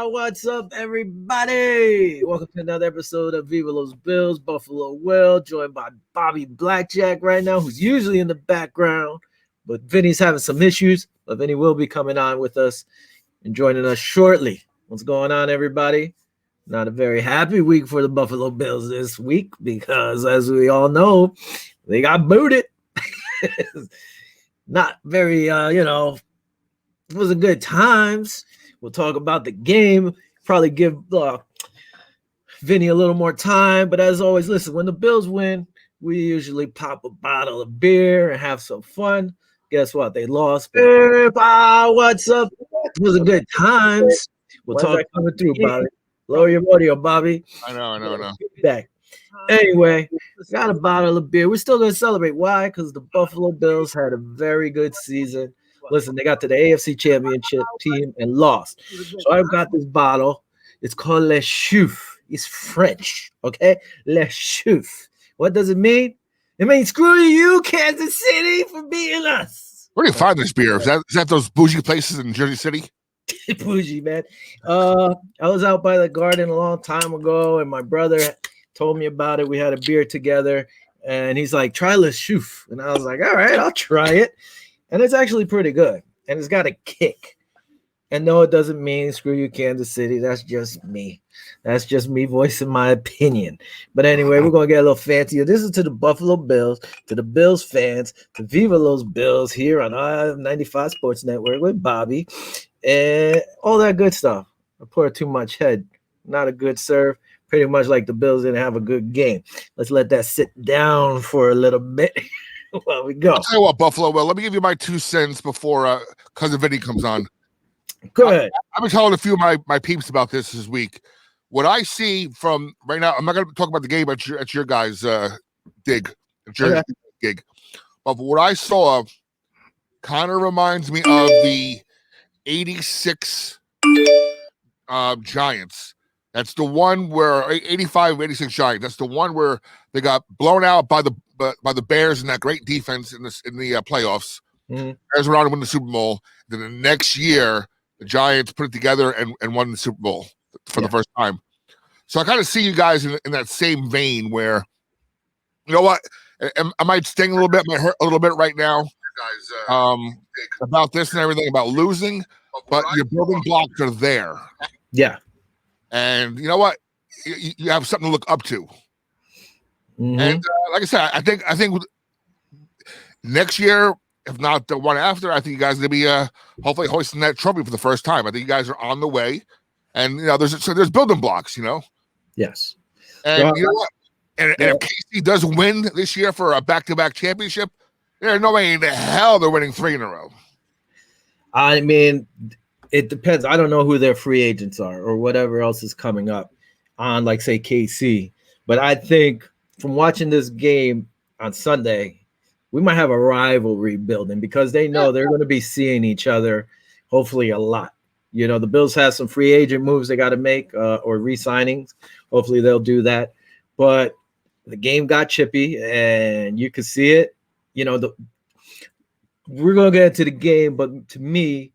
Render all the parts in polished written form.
What's up, everybody? Welcome to another episode of VivaLosBills, Buffalo Will, joined by Bobby Blackjack right now, who's usually in the background, but Vinny's having some issues. But Vinny will be coming on with us and joining us shortly. What's going on, everybody? Not a very happy week for the Buffalo Bills this week because, as we all know, they got booted. Not very, it wasn't good times. We'll talk about the game, probably give Vinny a little more time. But as always, listen, when the Bills win, we usually pop a bottle of beer and have some fun. Guess what? They lost. What's up? It wasn't good times. We'll talk coming through, Bobby. Lower your audio, Bobby. I know. Back. Anyway, got a bottle of beer. We're still going to celebrate. Why? Because the Buffalo Bills had a very good season. Listen, they got to the AFC Championship team and lost. So I've got this bottle. It's called Le Chouf. It's French, okay? Le Chouf. What does it mean? It means screw you, Kansas City, for beating us. Where do you find this beer? Is that those bougie places in Jersey City? Bougie, man. I was out by the garden a long time ago, and my brother told me about it. We had a beer together, and he's like, try Le Chouf. And I was like, all right, I'll try it. And it's actually pretty good. And it's got a kick. And no, it doesn't mean screw you, Kansas City. That's just me. That's just me voicing my opinion. But anyway, we're going to get a little fancier. This is to the Buffalo Bills, to the Bills fans, to VivaLosBills here on I-95 Sports Network with Bobby and all that good stuff. I poured too much head. Not a good serve. Pretty much like the Bills didn't have a good game. Let's let that sit down for a little bit. Well, we go. I'll tell you what, Buffalo. Well, let me give you my 2 cents before cousin Vinny comes on. Go ahead. I've been telling a few of my peeps about this week. What I see from right now, I'm not going to talk about the game at your guys' gig, but what I saw kind of reminds me of the '86 Giants. That's the one where 85, 86 Giants. That's the one where they got blown out by the Bears in that great defense in the playoffs. Mm-hmm. Bears went on to win the Super Bowl. Then the next year, the Giants put it together and won the Super Bowl for the first time. So I kind of see you guys in that same vein where, you know what, I might sting a little bit, might hurt a little bit right now about this and everything, about losing, but your building blocks are there. Yeah. And you know what, you have something to look up to. Mm-hmm. And like I said, I think next year, if not the one after, I think you guys are going to be hopefully hoisting that trophy for the first time. I think you guys are on the way, and there's building blocks, Yes. And you know what? And if KC does win this year for a back-to-back championship, there's no way in the hell they're winning 3 in a row. I mean, it depends. I don't know who their free agents are or whatever else is coming up on, like, say, KC. But I think from watching this game on Sunday, we might have a rivalry building because they know they're going to be seeing each other hopefully a lot. The Bills have some free agent moves they got to make or re-signings. Hopefully they'll do that. But the game got chippy and you could see it. We're going to get into the game, but to me,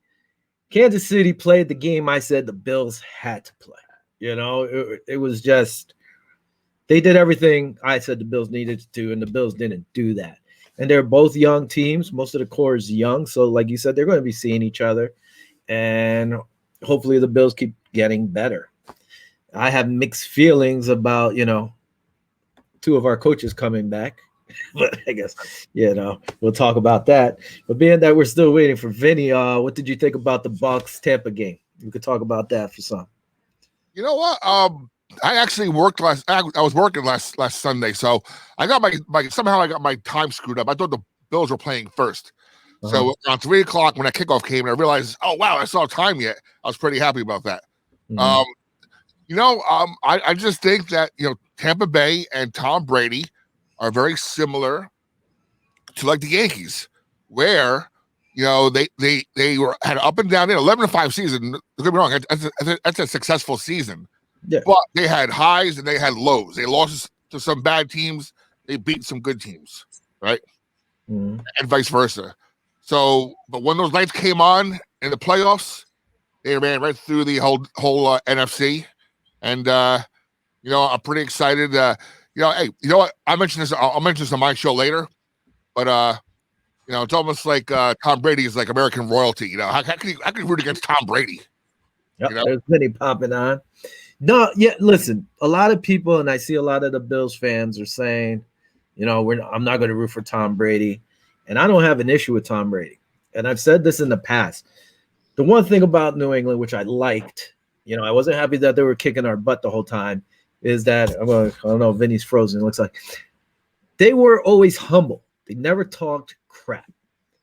Kansas City played the game I said the Bills had to play. It was just they did everything I said the Bills needed to do, and the Bills didn't do that. And they're both young teams. Most of the core is young. So like you said, they're going to be seeing each other. And hopefully the Bills keep getting better. I have mixed feelings about, 2 of our coaches coming back. But I guess, we'll talk about that. But being that we're still waiting for Vinny, what did you think about the Bucs-Tampa game? We could talk about that for some. You know what? I actually worked I was working last Sunday, so I got somehow I got my time screwed up. I thought the Bills were playing first. Uh-huh. So around 3:00 when that kickoff came, and I realized, oh wow, I saw time yet. I was pretty happy about that. Mm-hmm. I just think that Tampa Bay and Tom Brady are very similar to like the Yankees, where they had up and down. 11-5 season. Don't get me wrong, that's a successful season. Yeah. But they had highs and they had lows. They lost to some bad teams. They beat some good teams, right? Mm-hmm. And vice versa. So, but when those lights came on in the playoffs, they ran right through the whole NFC, and I'm pretty excited. Hey, you know what? I mentioned this. I'll mention this on my show later, but it's almost like Tom Brady is like American royalty. How can you root against Tom Brady? Yep, there's Vinny popping on. No, yeah, listen, a lot of people, and I see a lot of the Bills fans are saying, I'm not going to root for Tom Brady. And I don't have an issue with Tom Brady. And I've said this in the past. The one thing about New England, which I liked, I wasn't happy that they were kicking our butt the whole time, is that, I don't know, Vinny's frozen, it looks like. They were always humble. They never talked crap.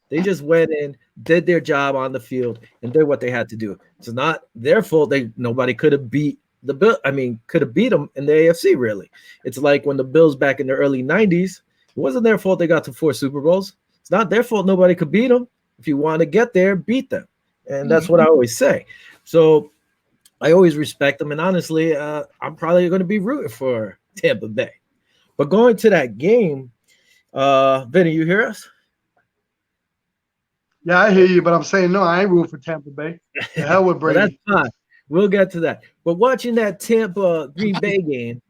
They just went in, did their job on the field, and did what they had to do. It's not their fault. Nobody could have beat the Bill. Could have beat them in the AFC, really. It's like when the Bills back in the early 90s, it wasn't their fault they got to 4 Super Bowls. It's not their fault nobody could beat them. If you want to get there, beat them. And that's what I always say. So I always respect them. And honestly, I'm probably going to be rooting for Tampa Bay. But going to that game, Vinny, you hear us? Yeah, I hear you, but I'm saying no, I ain't rooting for Tampa Bay. The hell with Brady. Well, that's fine. We'll get to that. But watching that Tampa Green Bay game,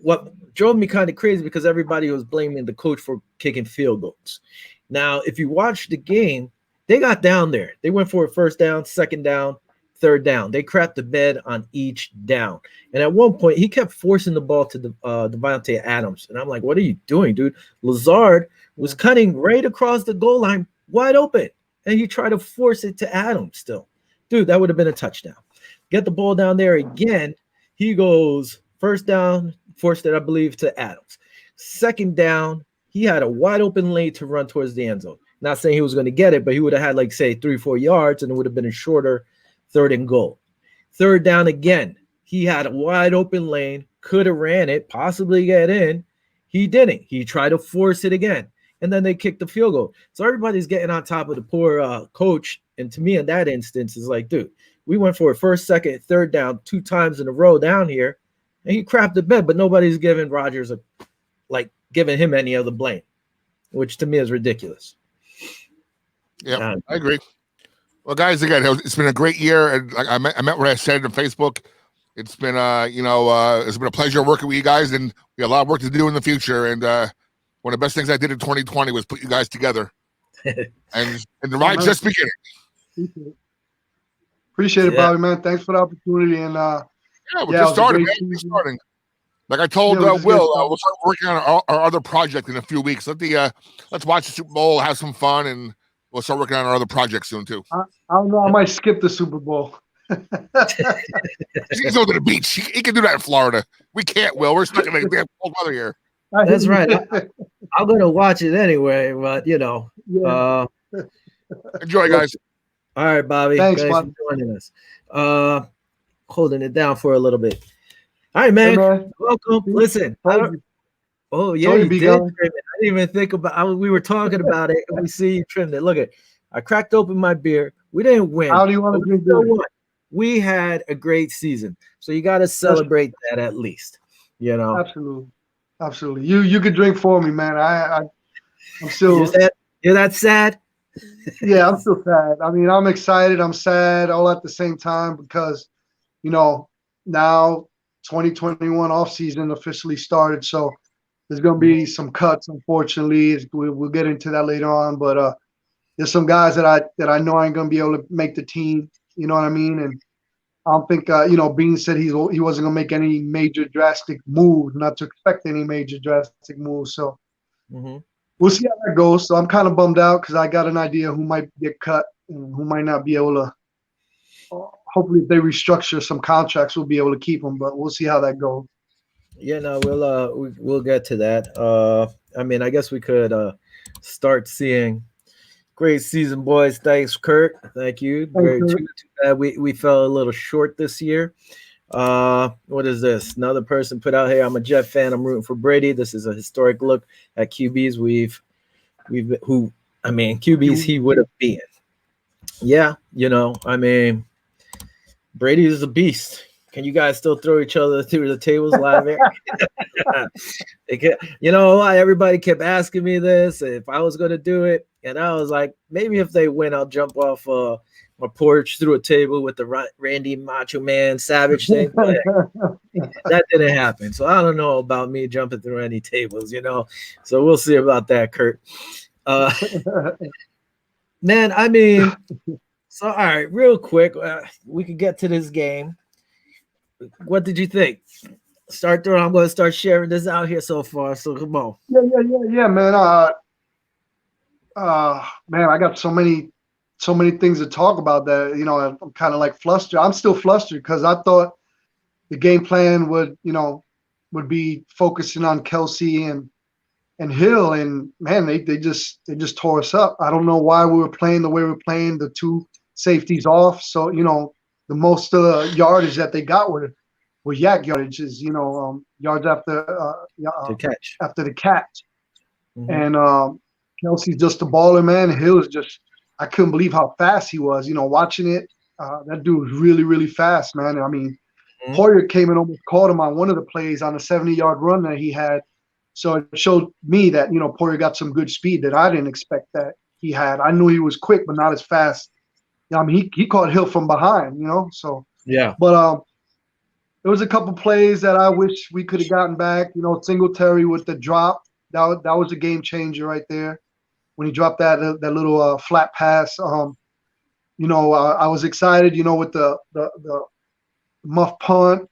what drove me kind of crazy because everybody was blaming the coach for kicking field goals. Now, if you watch the game, they got down there. They went for a first down, second down, third down. They crapped the bed on each down. And at one point, he kept forcing the ball to Devontae Adams. And I'm like, what are you doing, dude? Lazard was cutting right across the goal line, wide open. And he tried to force it to Adams still. Dude, that would have been a touchdown. Get the ball down there again. He goes first down, forced it, I believe, to Adams. Second down, he had a wide open lane to run towards the end zone. Not saying he was going to get it, but he would have had, 3-4 yards, and it would have been a shorter third and goal. Third down again. He had a wide open lane, could have ran it, possibly get in. He didn't. He tried to force it again, and then they kicked the field goal. So everybody's getting on top of the poor coach. And to me, in that instance, is like, dude, we went for a first, second, third down 2 times in a row down here, and he crapped the bed, but nobody's giving Rodgers giving him any of the blame, which to me is ridiculous. Yeah, I agree. Well, guys, again, it's been a great year, and I meant what I said on Facebook. It's been it's been a pleasure working with you guys, and we have a lot of work to do in the future. And one of the best things I did in 2020 was put you guys together, and the ride's just beginning. Appreciate it, Bobby, man. Thanks for the opportunity. And we're just starting, man. We're starting. Like I told Will, we'll start working on our other project in a few weeks. Let's watch the Super Bowl, have some fun, and we'll start working on our other projects soon too. I don't know. I might skip the Super Bowl. He can go to the beach. He can do that in Florida. We can't, Will. We're stuck in the damn cold weather here. That's right. I'm going to watch it anyway, but enjoy, guys. All right, Bobby. Thanks for joining us. Holding it down for a little bit. All right, man. Hey, man. Welcome. Listen. Oh, yeah, you did. I didn't even think about we were talking about it, and we see you trimmed it. Look at I cracked open my beer. We didn't win. How do you want to drink beer? We had a great season. So you got to celebrate that at least. Absolutely. You could drink for me, man. I'm still You're that sad? Yeah, I'm still sad. I mean, I'm excited, I'm sad all at the same time because, now 2021 offseason officially started. So there's going to be some cuts, unfortunately. We'll get into that later on. But there's some guys that I know I ain't going to be able to make the team. You know what I mean? And I don't think, Bean said he wasn't going to make any major drastic moves, not to expect any major drastic moves. So we'll see how that goes. So I'm kind of bummed out because I got an idea who might get cut and who might not be able to. Hopefully, if they restructure some contracts, we'll be able to keep them. But we'll see how that goes. Yeah, no, we'll get to that. I guess we could start seeing great season, boys. Thanks, Kurt. Thank you. Too bad we fell a little short this year. What is this? Another person put out, hey, I'm a Jet fan. I'm rooting for Brady. This is a historic look at QBs QBs he would have been. Yeah, Brady is a beast. Can you guys still throw each other through the tables live here? You know why everybody kept asking me this if I was going to do it, and I was like, maybe if they win, I'll jump off my porch through a table with the Randy Macho Man Savage thing. But that didn't happen, so I don't know about me jumping through any tables, you know. So we'll see about that, Kurt. Man, I mean, so all right, real quick, we could get to this game. What did you think? Start throwing. I'm going to start sharing this out here so far. So come on. Yeah, man. Man, I got so many things to talk about that. You know, I'm kind of like flustered. I'm still flustered because I thought the game plan would be focusing on Kelsey and Hill, and man, they just tore us up. I don't know why we were playing the way we were playing. The two safeties off, so you know the most of the yardage that they got were yak yardages. You know, yards after the catch. Mm-hmm. And Kelsey's just a baller, man. Hill is just, I couldn't believe how fast he was. You know, watching it, that dude was really, really fast, man. I mean, Poyer came and almost caught him on one of the plays on a 70-yard run that he had. So it showed me that, you know, Poyer got some good speed that I didn't expect that he had. I knew he was quick, but not as fast. I mean, he caught Hill from behind, you know. So yeah. But there was a couple plays that I wish we could have gotten back. You know, Singletary with the drop, that was a game changer right there when he dropped that little flat pass. You know, I was excited. You know, with the muff punt.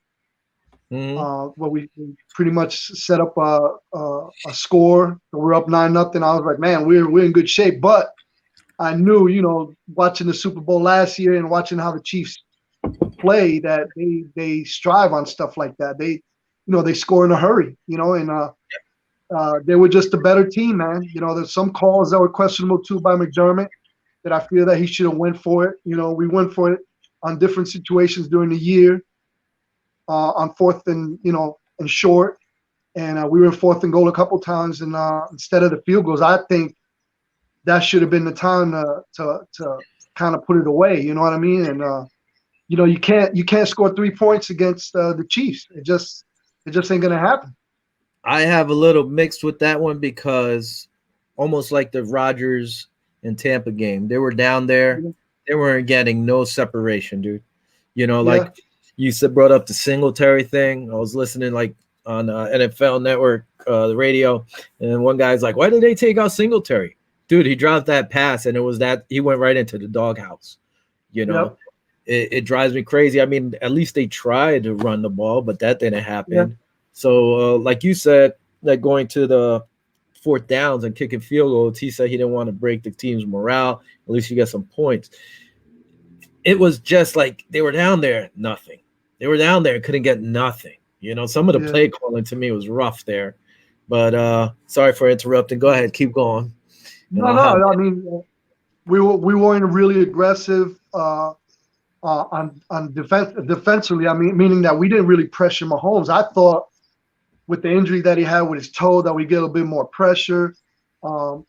Where we pretty much set up a score. So we're up 9-0. I was like, man, we're in good shape. But I knew, you know, watching the Super Bowl last year and watching how the Chiefs play, that they strive on stuff like that. They, you know, they score in a hurry, you know, and they were just a better team, man. You know, there's some calls that were questionable too by McDermott that I feel that he should have went for it. You know, we went for it on different situations during the year. On fourth and short, and we were in fourth and goal a couple times, and instead of the field goals, I think that should have been the time to kind of put it away. You know what I mean? And you know, you can't score 3 points against the Chiefs. It just ain't gonna happen. I have a little mixed with that one because almost like the Rodgers and Tampa game, they were down there, they weren't getting no separation, dude. You know, like. You brought up the Singletary thing. I was listening like on NFL Network, the radio, and one guy's like, "Why did they take out Singletary?" Dude, he dropped that pass, and it was that he went right into the doghouse. You know, it drives me crazy. I mean, at least they tried to run the ball, but that didn't happen. Yeah. So, like you said, like going to the fourth downs and kicking field goals, he said he didn't want to break the team's morale. At least you get some points. It was just like they were down there, nothing. They were down there and couldn't get nothing. You know, some of the play calling to me was rough there. But sorry for interrupting. Go ahead, keep going. No. I mean, we weren't really aggressive on defensively. I mean, meaning that we didn't really pressure Mahomes. I thought with the injury that he had with his toe that we get a bit more pressure. On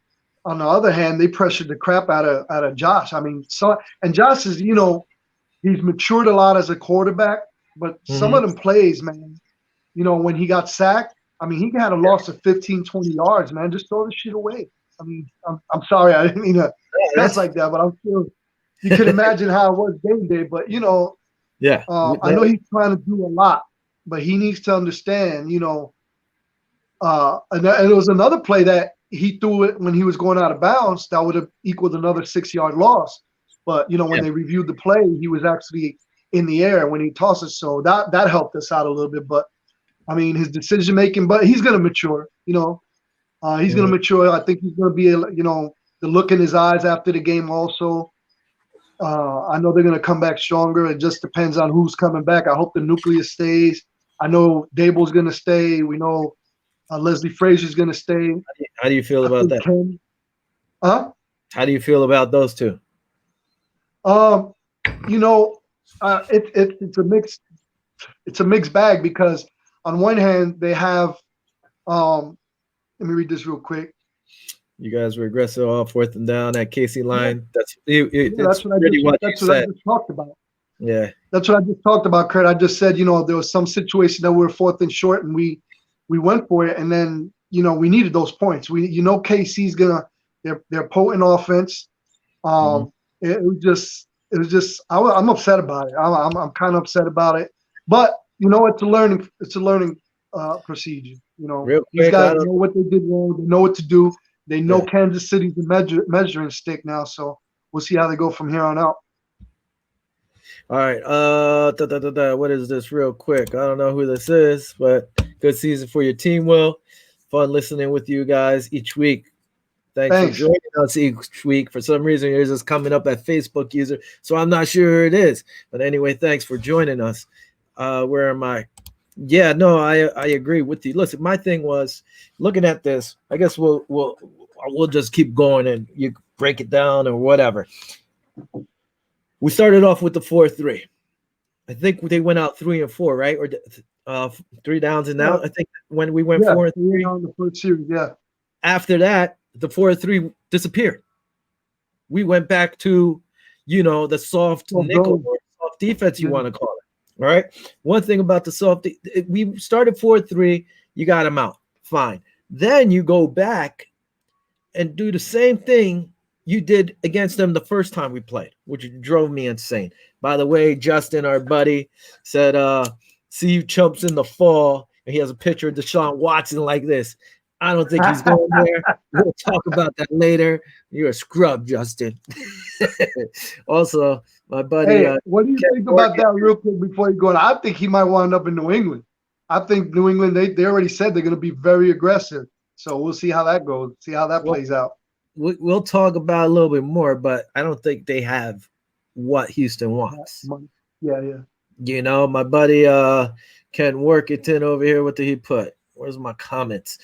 the other hand, they pressured the crap out of Josh. I mean, and Josh is, you know, he's matured a lot as a quarterback. But some of them plays, man, you know, when he got sacked, I mean, he had a loss of 15, 20 yards, man. Just throw the shit away. I mean, I'm sorry. I didn't mean to cuss like that, but I'm sure you can imagine how it was game day. But, you know, I know he's trying to do a lot, but he needs to understand, you know, and there was another play that he threw it when he was going out of bounds that would have equaled another 6-yard loss. But, you know, when they reviewed the play, he was actually in the air when he tosses, so that helped us out a little bit. But I mean, his decision making, but he's gonna mature. You know, he's gonna mature. I think he's gonna be, you know, the look in his eyes after the game. Also, I know they're gonna come back stronger. It just depends on who's coming back. I hope the nucleus stays. I know Dable's gonna stay. We know Leslie Frazier's gonna stay. How do you feel about that? How do you feel about those two? You know. It's a mixed bag because on one hand they have let me read this real quick. You guys were aggressive on fourth and down at Casey line. That's what I just talked about. Yeah. That's what I just talked about, Kurt. I just said, there was some situation that we were 4th and short, and we went for it, and then we needed those points. KC's they're potent offense. It was just I'm upset about it. I'm kind of upset about it, but it's a learning procedure. Real These quick, guys know what they did wrong. They know what to do. They know Kansas City's the measuring stick now. So we'll see how they go from here on out. All right. What is this real quick? I don't know who this is, but good season for your team, Will. Fun listening with you guys each week. Thanks for joining us each week. For some reason, yours is coming up at Facebook user, so I'm not sure who it is. But anyway, thanks for joining us. Where am I? Yeah, no, I agree with you. Listen, my thing was looking at this. I guess we'll just keep going and you break it down or whatever. We started off with the 4-3. I think they went out 3 and 4, right? Or 3 downs and out. I think when we went 4 and 3 on the first series, yeah. After that, the 4-3 disappeared. We went back to, the soft nickel or soft defense you want to call it. All right. One thing about the soft, we started 4-3. You got them out. Fine. Then you go back and do the same thing you did against them the first time we played, which drove me insane. By the way, Justin, our buddy, said, see you chumps in the fall. And he has a picture of Deshaun Watson like this. I don't think he's going there. We'll talk about that later. You're a scrub, Justin. Also, my buddy. Hey, what do you think about that real quick before you go on? I think he might wind up in New England. I think New England, they already said they're going to be very aggressive. So we'll see how that goes, see how that plays out. We'll talk about a little bit more, but I don't think they have what Houston wants. Yeah. My buddy Ken Workington over here. What did he put? Where's my comments?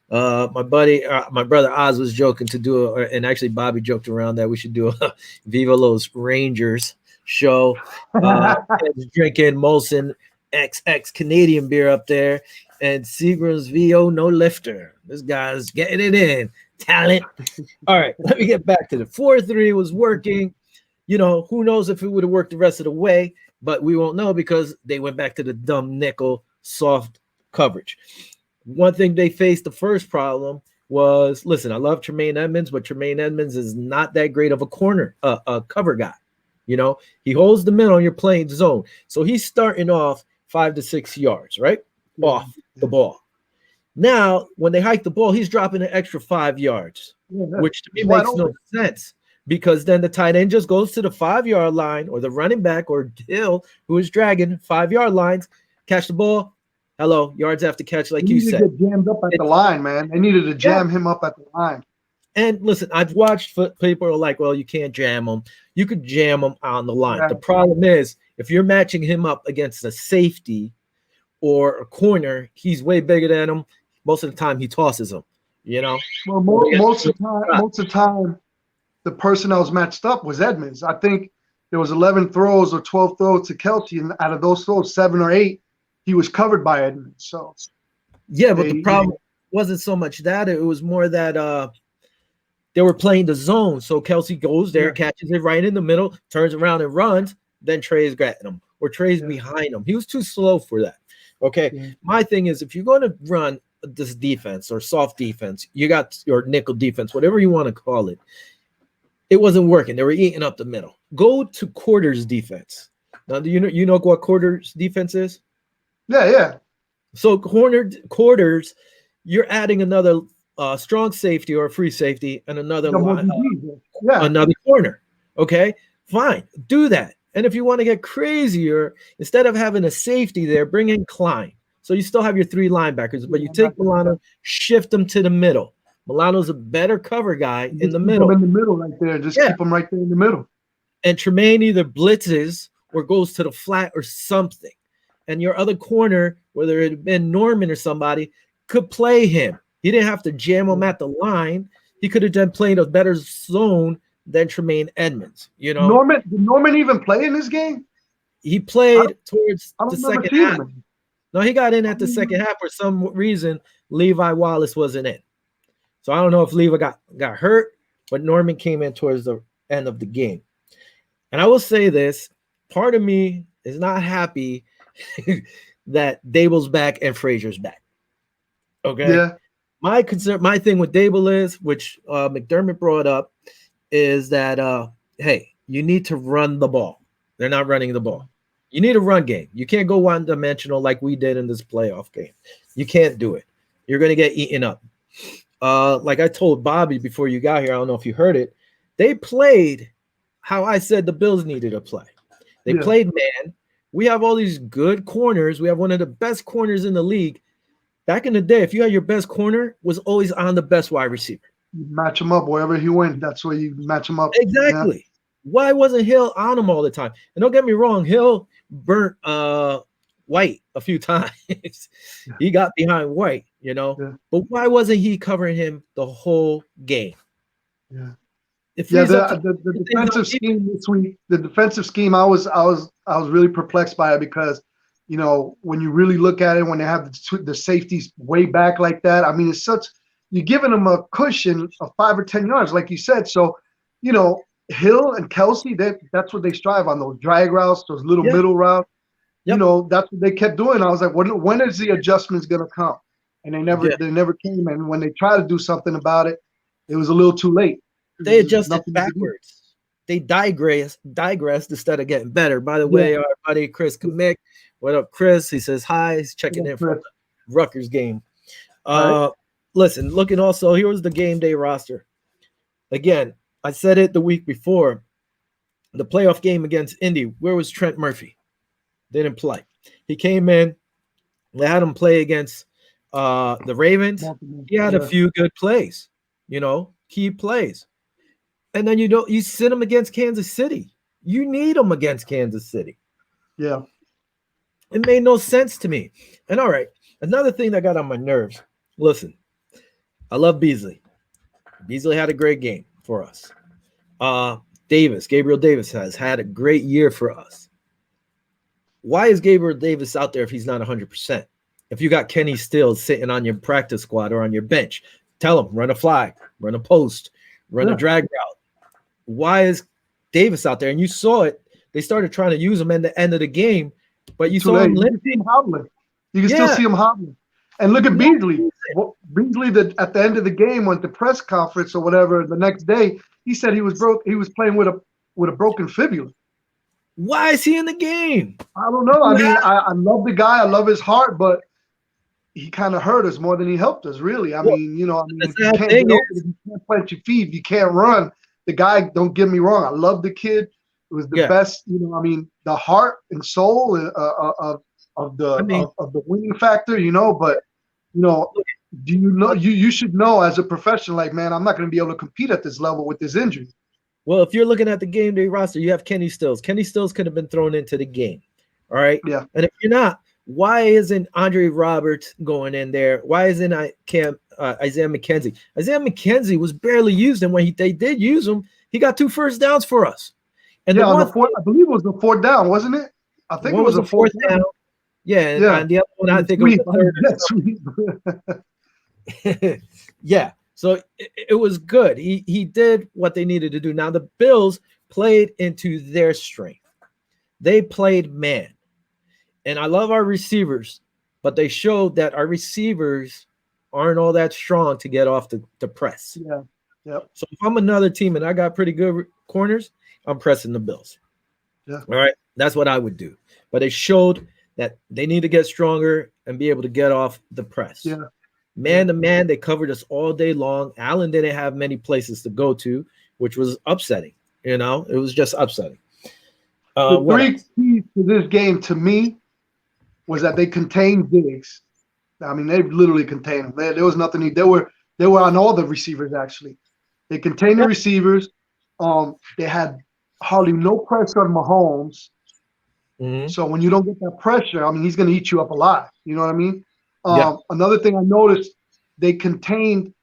My brother Oz was joking to do and actually Bobby joked around that we should do a Viva Los Rangers show. Drinking Molson XX Canadian beer up there, and Seagram's VO no lifter. This guy's getting it in. Talent. All right, let me get back to the 4-3 was working. Who knows if it would have worked the rest of the way, but we won't know because they went back to the dumb nickel soft coverage. One thing they faced, the first problem was, listen, I love Tremaine Edmonds, but Tremaine Edmonds is not that great of a corner, a cover guy. He holds the middle, you're playing zone. So he's starting off 5 to 6 yards, right? Off the ball. Now, when they hike the ball, he's dropping an extra 5 yards, which to me makes no sense because then the tight end just goes to the 5-yard line or the running back or Hill, who is dragging 5-yard lines, catch the ball. Hello, yards after catch, like you said. Get jammed up at the line, man. They needed to jam him up at the line. And listen, I've watched people are like, well, you can't jam him. You could jam him on the line. The problem is if you're matching him up against a safety or a corner, he's way bigger than him. Most of the time, he tosses him. Well, most of the time, the person that was matched up was Edmonds. I think there was 11 throws or 12 throws to Kelce, and out of those throws, 7 or 8, he was covered by Edmonds. So, but the problem wasn't so much that; it was more that they were playing the zone. So Kelce goes there, catches it right in the middle, turns around and runs. Then Trey's getting him, or Trey's behind him. He was too slow for that. Okay, my thing is, if you're going to run this defense or soft defense, you got your nickel defense, whatever you want to call it. It wasn't working. They were eating up the middle. Go to quarters defense. Now, do you know what quarters defense is? Yeah. So quarters, you're adding another strong safety or a free safety and another another corner. Okay, fine, do that. And if you want to get crazier, instead of having a safety there, bring in Klein. So you still have your 3 linebackers, but you take Milano, shift them to the middle. Milano's a better cover guy in the middle. In the middle right there. Just keep him right there in the middle. And Tremaine either blitzes or goes to the flat or something. And your other corner, whether it had been Norman or somebody, could play him. He didn't have to jam him at the line. He could have done played a better zone than Tremaine Edmonds. Did Norman even play in this game? He played towards the second half. Him. No, he got in at the second half for some reason. Levi Wallace wasn't in. So I don't know if Levi got hurt, but Norman came in towards the end of the game. And I will say this, part of me is not happy that Dable's back and Frazier's back. Okay. Yeah. My concern, my thing with Dable is, which McDermott brought up, is that hey, you need to run the ball. They're not running the ball. You need a run game. You can't go one-dimensional like we did in this playoff game. You can't do it. You're going to get eaten up. Like I told Bobby before you got here, I don't know if you heard it. They played how I said the Bills needed to play. They played man. We have all these good corners. We have one of the best corners in the league. Back in the day, if you had your best corner, was always on the best wide receiver. You match him up wherever he went. That's where you match him up. Exactly. Yeah. Why wasn't Hill on him all the time? And don't get me wrong, Hill burnt White a few times. He got behind White, you know. Yeah. But why wasn't he covering him the whole game? Yeah. The defensive scheme this week, the defensive scheme, I was really perplexed by it because, you know, when you really look at it, when they have the safeties way back like that, I mean, it's such, you're giving them a cushion of 5 or 10 yards, like you said. So, you know, Hill and Kelsey, that's what they strive on, those drag routes, those little middle routes. Yep. You know, that's what they kept doing. I was like, when is the adjustments going to come? And they never came. And when they tried to do something about it, it was a little too late. They adjusted backwards. They digressed instead of getting better. By the way, our buddy Chris Kamick, what up, Chris? He says hi. He's checking in from the Rutgers game. Listen, looking also, here was the game day roster. Again, I said it the week before. The playoff game against Indy, where was Trent Murphy? Didn't play. He came in. They had him play against the Ravens. He had a few good plays, you know, key plays. And then you sit him against Kansas City. You need him against Kansas City. Yeah. It made no sense to me. And all right, another thing that got on my nerves. Listen, I love Beasley. Beasley had a great game for us. Gabriel Davis has had a great year for us. Why is Gabriel Davis out there if he's not 100%? If you got Kenny Stills sitting on your practice squad or on your bench, tell him, run a flag, run a post, run a drag route. Why is Davis out there? And you saw it. They started trying to use him at the end of the game, but you saw him limping. You can still see him hobbling. And look at Beasley. Beasley, at the end of the game, went to press conference or whatever the next day, he said he was broke. He was playing with a broken fibula. Why is he in the game? I don't know. I mean, I love the guy. I love his heart, but he kind of hurt us more than he helped us, really. I mean, you know, if you can't plant your feet, if you can't run, the guy, don't get me wrong, I love the kid. It was the best, you know, I mean, the heart and soul of the winning factor, you know, but, you know, do you know, you should know as a professional, like, man, I'm not going to be able to compete at this level with this injury. Well, if you're looking at the game day roster, you have Kenny Stills. Kenny Stills could have been thrown into the game. All right. Yeah. And if you're not, why isn't Andre Roberts going in there? Why isn't Isaiah McKenzie? Isaiah McKenzie was barely used, and when they did use him, he got 2 first downs for us. And I believe it was the 4th down, wasn't it? I think it was a 4th down. Yeah. And the other one, I think it was the 3rd. Yeah. So it was good. He did what they needed to do. Now the Bills played into their strength. They played man. And I love our receivers, but they showed that our receivers aren't all that strong to get off the press. Yeah. Yep. So if I'm another team and I got pretty good corners, I'm pressing the Bills. Yeah. All right. That's what I would do. But they showed that they need to get stronger and be able to get off the press. Yeah. Man to man, they covered us all day long. Allen didn't have many places to go to, which was upsetting. You know, it was just upsetting. The 3 keys to this game to me was that they contained Diggs. I mean, they literally contained him. There was nothing. They were on all the receivers, actually. They contained the receivers. They had hardly no pressure on Mahomes. Mm-hmm. So when you don't get that pressure, I mean, he's going to eat you up alive. You know what I mean? Another thing I noticed, they contained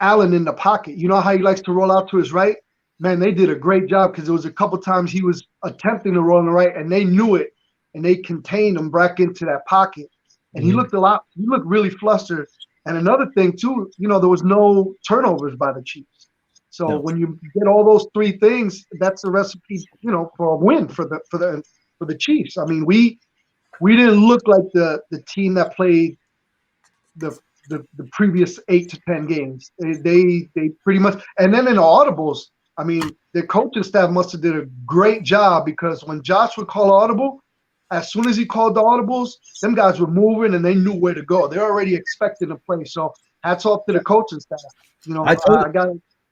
Allen in the pocket. You know how he likes to roll out to his right? Man, they did a great job because there was a couple times he was attempting to roll on the right, and they knew it, and they contained him back into that pocket. And he looked he looked really flustered. And another thing, too, you know, there was no turnovers by the Chiefs. So No. when you get all those three things, that's the recipe, for a win for the Chiefs. I mean, we didn't look like the team that played the previous 8 to 10 games. They pretty much, and then in the audibles, I mean, the coaching staff must have did a great job, because when Josh would call audible, as soon as he called the audibles, them guys were moving and they knew where to go. They're already expecting to play. So hats off to the coaching staff.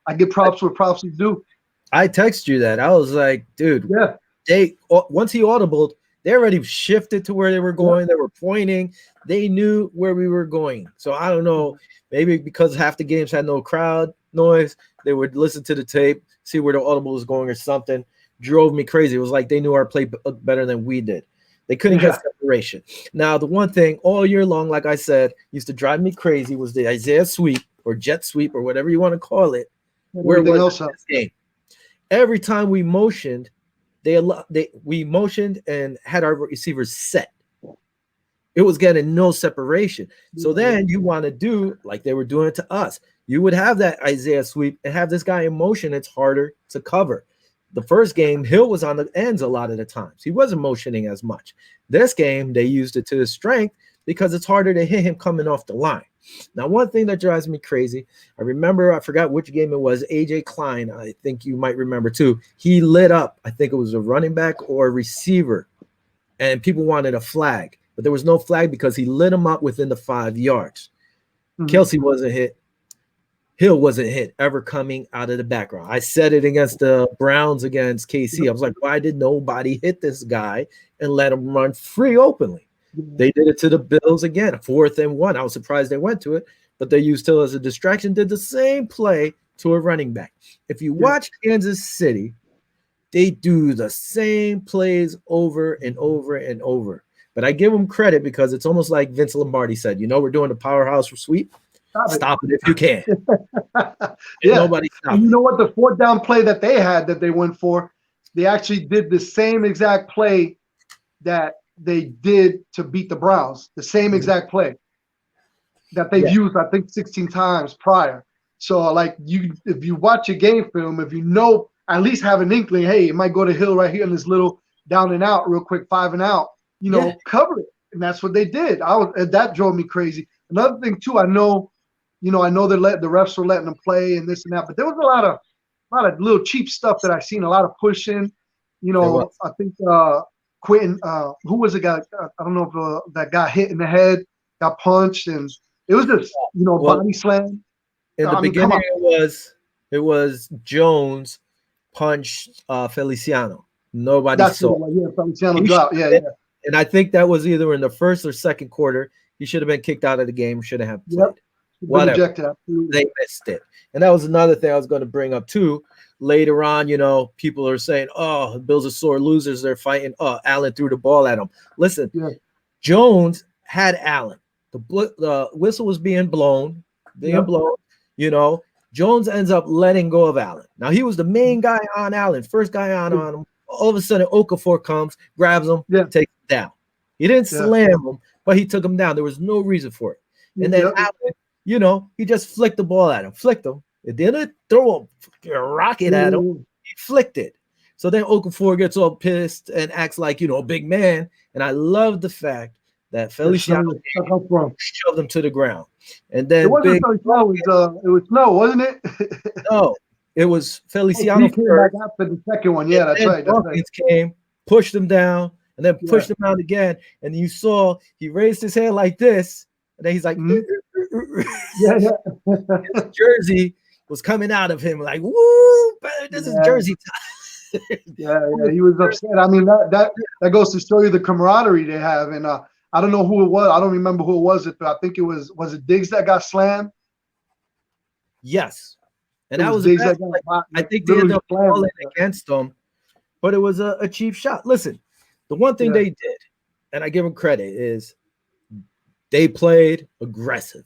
I give props where props is due. I text you that. I was like, dude, once he audibled, they already shifted to where they were going. They were pointing. They knew where we were going. So I don't know, maybe because half the games had no crowd noise, they would listen to the tape, see where the audible was going or something. Drove me crazy. It was like they knew our play better than we did. They couldn't get separation. Now, the one thing all year long, like I said, used to drive me crazy was the Isaiah sweep or jet sweep or whatever you want to call it. Where was this game? Every time we motioned, we motioned and had our receivers set. It was getting no separation. So then you want to do like they were doing it to us. You would have that Isaiah sweep and have this guy in motion. It's harder to cover. The first game, Hill was on the ends a lot of the times. He wasn't motioning as much. This game, they used it to his strength because it's harder to hit him coming off the line. Now, one thing that drives me crazy, I forgot which game it was, AJ Klein, I think you might remember too. He lit up, I think it was a running back or a receiver, and people wanted a flag, but there was no flag because he lit him up within the 5 yards. Kelsey wasn't hit. Hill wasn't hit ever coming out of the background. I said it against the Browns against KC. I was like, why did nobody hit this guy and let him run free openly? They did it to the Bills again, 4th and 1. I was surprised they went to it, but they used Hill as a distraction, did the same play to a running back. If you watch Kansas City, they do the same plays over and over and over. But I give them credit because it's almost like Vince Lombardi said, we're doing the powerhouse sweep. Stop it if you can. Nobody stopped. And you know what? The 4th down play that they had that they went for, they actually did the same exact play that they did to beat the Browns. The same exact play that they've used, I think, 16 times prior. So, like, if you watch a game film, if you know, at least have an inkling, hey, it might go to Hill right here in this little down and out, real quick 5 and out. Cover it, and that's what they did. That drove me crazy. Another thing too, I know the refs were letting them play and this and that, but there was a lot of little cheap stuff that I seen. A lot of pushing. I think Quentin, who was the guy? I don't know if that got hit in the head, got punched, and it was just body slam. In the beginning, it was Jones punched Feliciano. Nobody saw. Feliciano dropped. Yeah. And I think that was either in the first or second quarter. He should have been kicked out of the game. Shouldn't have played. Whatever. Rejected, they missed it. And that was another thing I was going to bring up too. Later on, people are saying, "Oh, the Bills are sore losers. They're fighting." Oh, Allen threw the ball at him. Listen, Jones had Allen. The whistle was being blown. Jones ends up letting go of Allen. Now he was the main guy on Allen, first guy on him. All of a sudden, Okafor comes, grabs him, takes him down. He didn't slam him, but he took him down. There was no reason for it. And then Allen, he just flicked the ball at him, flicked him. It didn't throw a rocket at him. He flicked it. So then Okafor gets all pissed and acts like, a big man. And I love the fact that Feliciano shoved him to the ground. And then it wasn't Feliciano, it was Snow, wasn't it? No, it was Feliciano came back after the second one. Yeah, that's right. Dawkins came, pushed him down, and then pushed him out again. And you saw he raised his hand like this, and then he's like, his jersey was coming out of him like, woo, this is jersey time. He was upset. I mean, that goes to show you the camaraderie they have. And I don't know who it was. I don't remember who it was, but I think it was it Diggs that got slammed? Yes. And that was I think they ended up falling against them, but it was a cheap shot. Listen, the one thing they did, and I give them credit, is they played aggressive.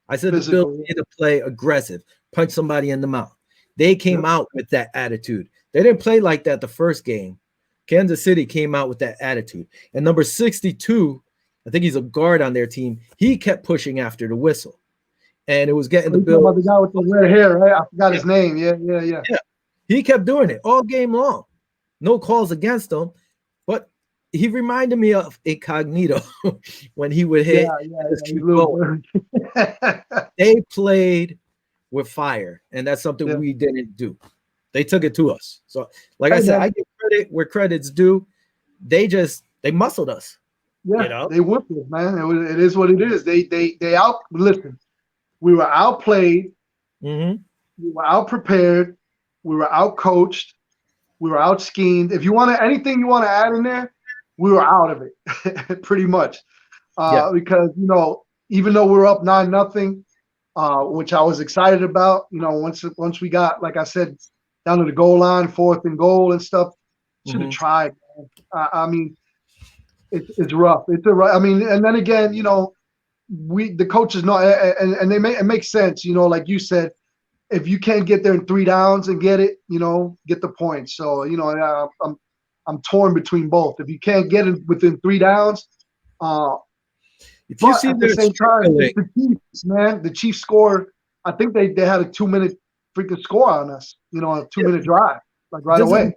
I said the Bills need to play aggressive, punch somebody in the mouth. They came out with that attitude. They didn't play like that the first game. Kansas City came out with that attitude. And number 62, I think he's a guard on their team, he kept pushing after the whistle. and it was getting the You talking about Bills. the guy with the red hair, right? I forgot his name. Yeah. He kept doing it all game long. No calls against him, but he reminded me of Incognito when he would hit. Just keep going. They played with fire, and that's something we didn't do. They took it to us. So, like I said, I give credit where credit's due. They muscled us. Yeah, you know? they whipped us, man. It is what it is. They listen. We were outplayed. Mm-hmm. We were out prepared. We were out coached. We were out schemed. If you want anything you want to add in there, we were out of it pretty much. Because even though we were up 9-0, which I was excited about, once we got, like I said, down to the goal line, 4th and goal and stuff, should have tried. I mean, it's rough. I mean, and then again, the coaches know, and it makes sense. Like you said, if you can't get there in 3 downs and get it, get the points. So I'm torn between both. If you can't get it within 3 downs, if you see at the same time, the Chiefs, man, the Chiefs scored. I think they had a 2-minute freaking score on us. A 2-minute drive, like right away.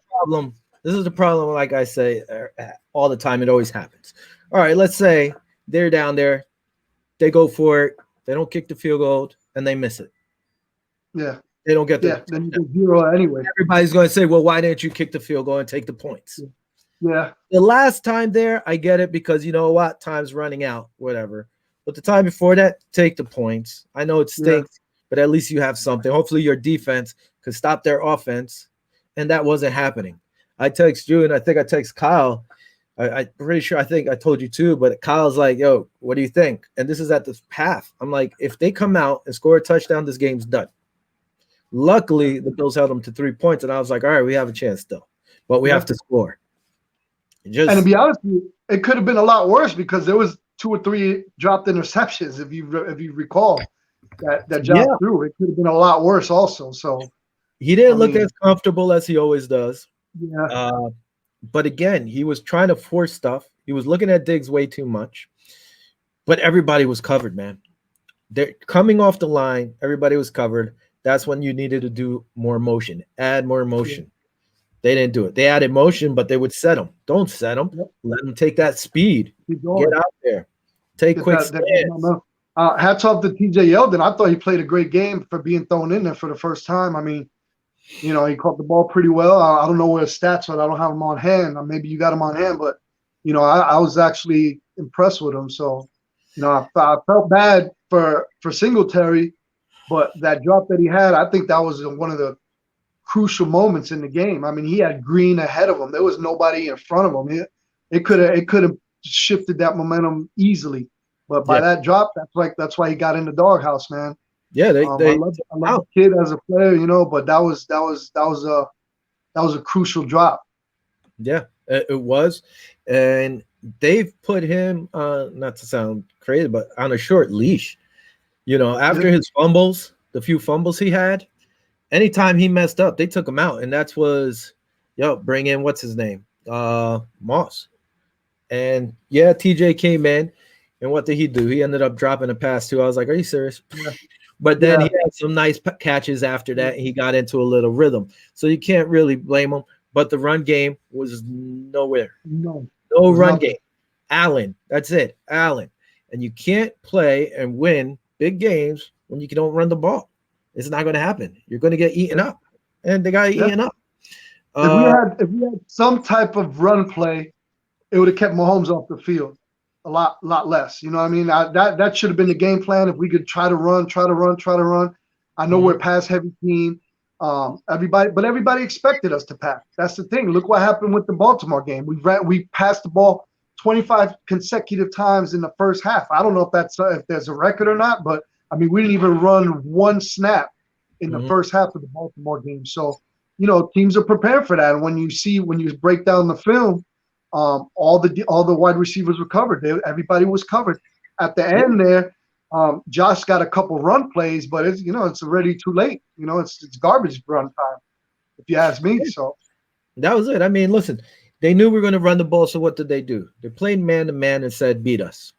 This is the problem. Like I say all the time, it always happens. All right, let's say they're down there, they go for it, they don't kick the field goal, and they miss it. Yeah. They don't get the then you get 0 anyway. Everybody's going to say, well, why didn't you kick the field goal and take the points? Yeah. The last time there, I get it because you know what? Time's running out, whatever. But the time before that, take the points. I know it stinks, but at least you have something. Hopefully your defense could stop their offense, and that wasn't happening. I text you, and I think I text Kyle. I'm pretty sure I think I told you too, but Kyle's like, yo, what do you think? And this is at the half. I'm like, if they come out and score a touchdown, this game's done. Luckily, the Bills held them to 3 points, and I was like, all right, we have a chance still, but we have to score. And to be honest with you, it could have been a lot worse because there was 2 or 3 dropped interceptions, if you recall, that dropped through. It could have been a lot worse also. So he didn't look as comfortable as he always does. Yeah. But again, he was trying to force stuff. He was looking at Diggs way too much. But everybody was covered, man. They're coming off the line. Everybody was covered. That's when you needed to do more motion, add more motion. They didn't do it. They added motion, but they would set them. Don't set them. Let them take that speed. Get out there. Take quick stands. Hats off to TJ Yeldon. I thought he played a great game for being thrown in there for the first time. I mean, he caught the ball pretty well. I don't know where his stats are. I don't have them on hand. Maybe you got them on hand, but I was actually impressed with him. So, I felt bad for Singletary, but that drop that he had, I think that was one of the crucial moments in the game. I mean, he had Green ahead of him. There was nobody in front of him. It could have shifted that momentum easily. But by that drop, that's why he got in the doghouse, man. Yeah, I love the kid as a player, but that was a crucial drop. Yeah, it was, and they've put him not to sound crazy, but on a short leash. After his fumbles, the few fumbles he had, anytime he messed up, they took him out, and that was, bring in what's his name, Moss, and TJ came in, and what did he do? He ended up dropping a pass too. I was like, are you serious? Yeah. But then he had some nice catches after that, and he got into a little rhythm. So you can't really blame him. But the run game was nowhere. No run game. Allen, that's it. Allen. And you can't play and win big games when you don't run the ball. It's not going to happen. You're going to get eaten up. And they got eaten up. If we had some type of run play, it would have kept Mahomes off the field. A lot less. You know what I mean? That should have been the game plan. If we could try to run. I know we're a pass-heavy team. Everybody expected us to pass. That's the thing. Look what happened with the Baltimore game. We passed the ball 25 consecutive times in the first half. I don't know if there's a record or not, but I mean, we didn't even run one snap in the first half of the Baltimore game. So, teams are prepared for that. And when you break down the film, all the wide receivers were covered. Everybody was covered. At the end there, Josh got a couple run plays, but it's already too late. It's garbage run time, if you ask me. So that was it. I mean, listen, they knew we were going to run the ball. So what did they do? They played man to man and said, beat us.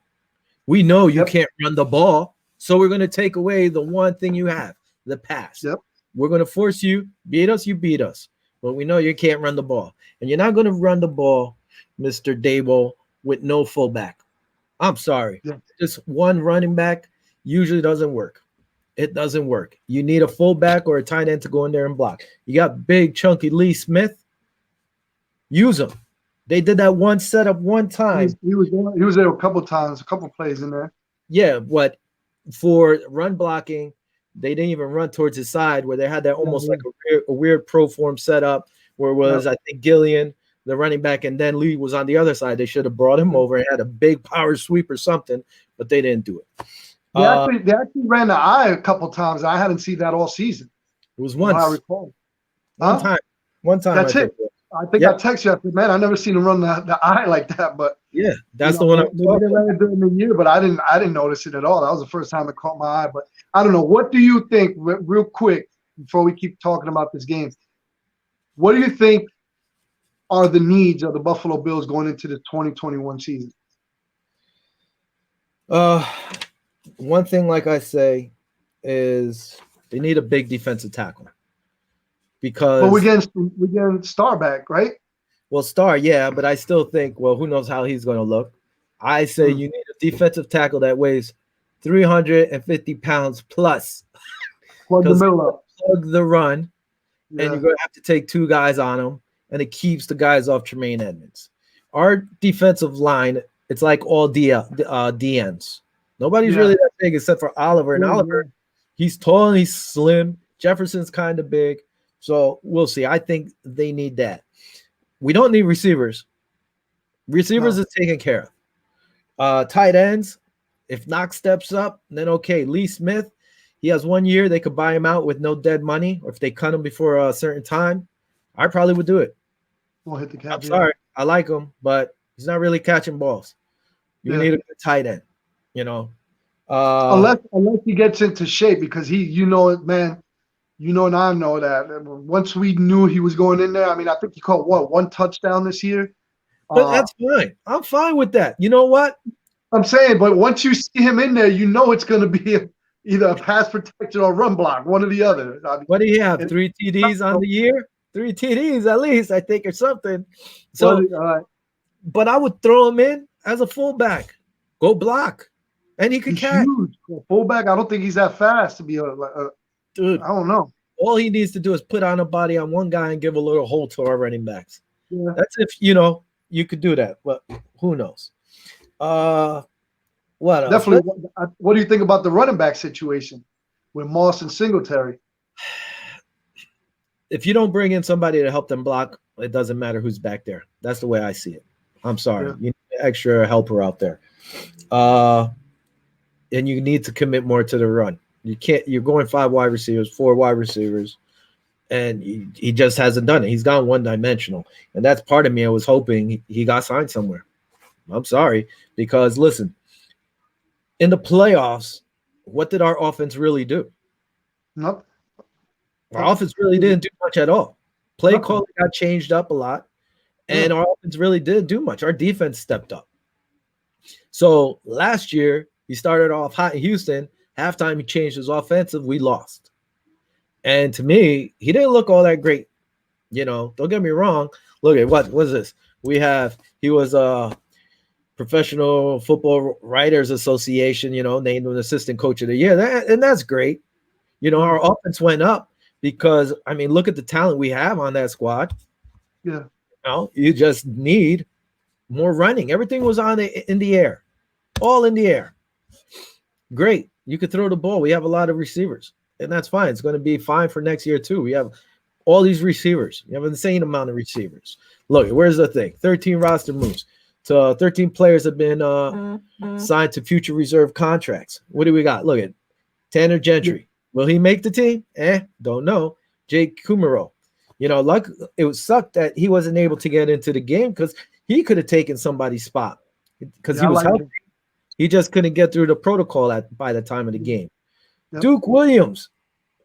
We know you can't run the ball. So we're going to take away the one thing you have, the pass. Yep. We're going to force you, beat us, you beat us. But we know you can't run the ball. And you're not going to run the ball, Mr. Dable, with no fullback. I'm sorry. Yeah. Just one running back usually doesn't work. It doesn't work. You need a fullback or a tight end to go in there and block. You got big, chunky Lee Smith. Use them. They did that one setup one time. He was there a couple times, a couple plays in there. Yeah, but for run blocking, they didn't even run towards his side where they had that almost like a weird pro form setup where it was, I think, Gillian, the running back, and then Lee was on the other side. They should have brought him over and had a big power sweep or something, but they didn't do it. They actually ran the eye a couple times. I hadn't seen that all season. It was once. I recall. One time. That's it. I think I texted you. I said, man, I never seen him run the eye like that. But yeah, that's the one I'm talking about. They ran it during the year, but I didn't notice it at all. That was the first time it caught my eye. But I don't know. What do you think, real quick, before we keep talking about this game? What do you think are the needs of the Buffalo Bills going into the 2021 season? One thing, like I say, is they need a big defensive tackle. Because we're getting Star back, right? Well, Star, yeah, but I still think, well, who knows how he's going to look. I say you need a defensive tackle that weighs 350 pounds plus. Plug the middle up. Plug the run, and you're going to have to take two guys on him, and it keeps the guys off Tremaine Edmonds. Our defensive line, it's like all DNs. Nobody's really that big except for Oliver. And Oliver, he's tall and he's slim. Jefferson's kind of big. So we'll see. I think they need that. We don't need receivers. Receivers is taken care of. Tight ends, if Knox steps up, then okay. Lee Smith, he has 1 year. They could buy him out with no dead money. Or if they cut him before a certain time, I probably would do it. We'll hit the cap. I'm sorry. I like him, but he's not really catching balls. You need a good tight end, unless he gets into shape, because man, and I know that once we knew he was going in there, I mean, I think he caught one touchdown this year. But that's fine. I'm fine with that. You know what? I'm saying, but once you see him in there, it's going to be either a pass protection or run block, one or the other. I mean, what do you have? 3 TDs on the year? 3 TDs at least, I think, or something. So, but I would throw him in as a fullback. Go block. And he could catch. Huge. Fullback, I don't think he's that fast to be a dude. I don't know. All he needs to do is put on a body on one guy and give a little hold to our running backs. Yeah. That's if you could do that, but who knows? What else? Definitely. What do you think about the running back situation with Moss and Singletary? If you don't bring in somebody to help them block, it doesn't matter who's back there. That's the way I see it. I'm sorry. You need an extra helper out there. And you need to commit more to the run. You're going 5 wide receivers, 4 wide receivers, and he just hasn't done it. He's gone one-dimensional. And that's part of me. I was hoping he got signed somewhere. I'm sorry, because listen, in the playoffs, what did our offense really do? Nope. Our offense really didn't do much at all. Play calling got changed up a lot, and our offense really didn't do much. Our defense stepped up. So last year, he started off hot in Houston. Halftime, he changed his offensive. We lost. And to me, he didn't look all that great. Don't get me wrong. Look at what was this? He was a Professional Football Writers Association, named an assistant coach of the year. And that's great. Our offense went up because, I mean, look at the talent we have on that squad. Yeah. You just need more running. Everything was in the air, all in the air. Great. You could throw the ball. We have a lot of receivers, and that's fine. It's going to be fine for next year too. We have all these receivers. You have an insane amount of receivers. Look, where's the thing? 13 roster moves. So 13 players have been signed to future reserve contracts. What do we got? Look at Tanner Gentry. Will he make the team? Don't know. Jake Kumaro. It sucked that he wasn't able to get into the game because he could have taken somebody's spot because he was healthy. He just couldn't get through the protocol by the time of the game. Yep. Duke Williams.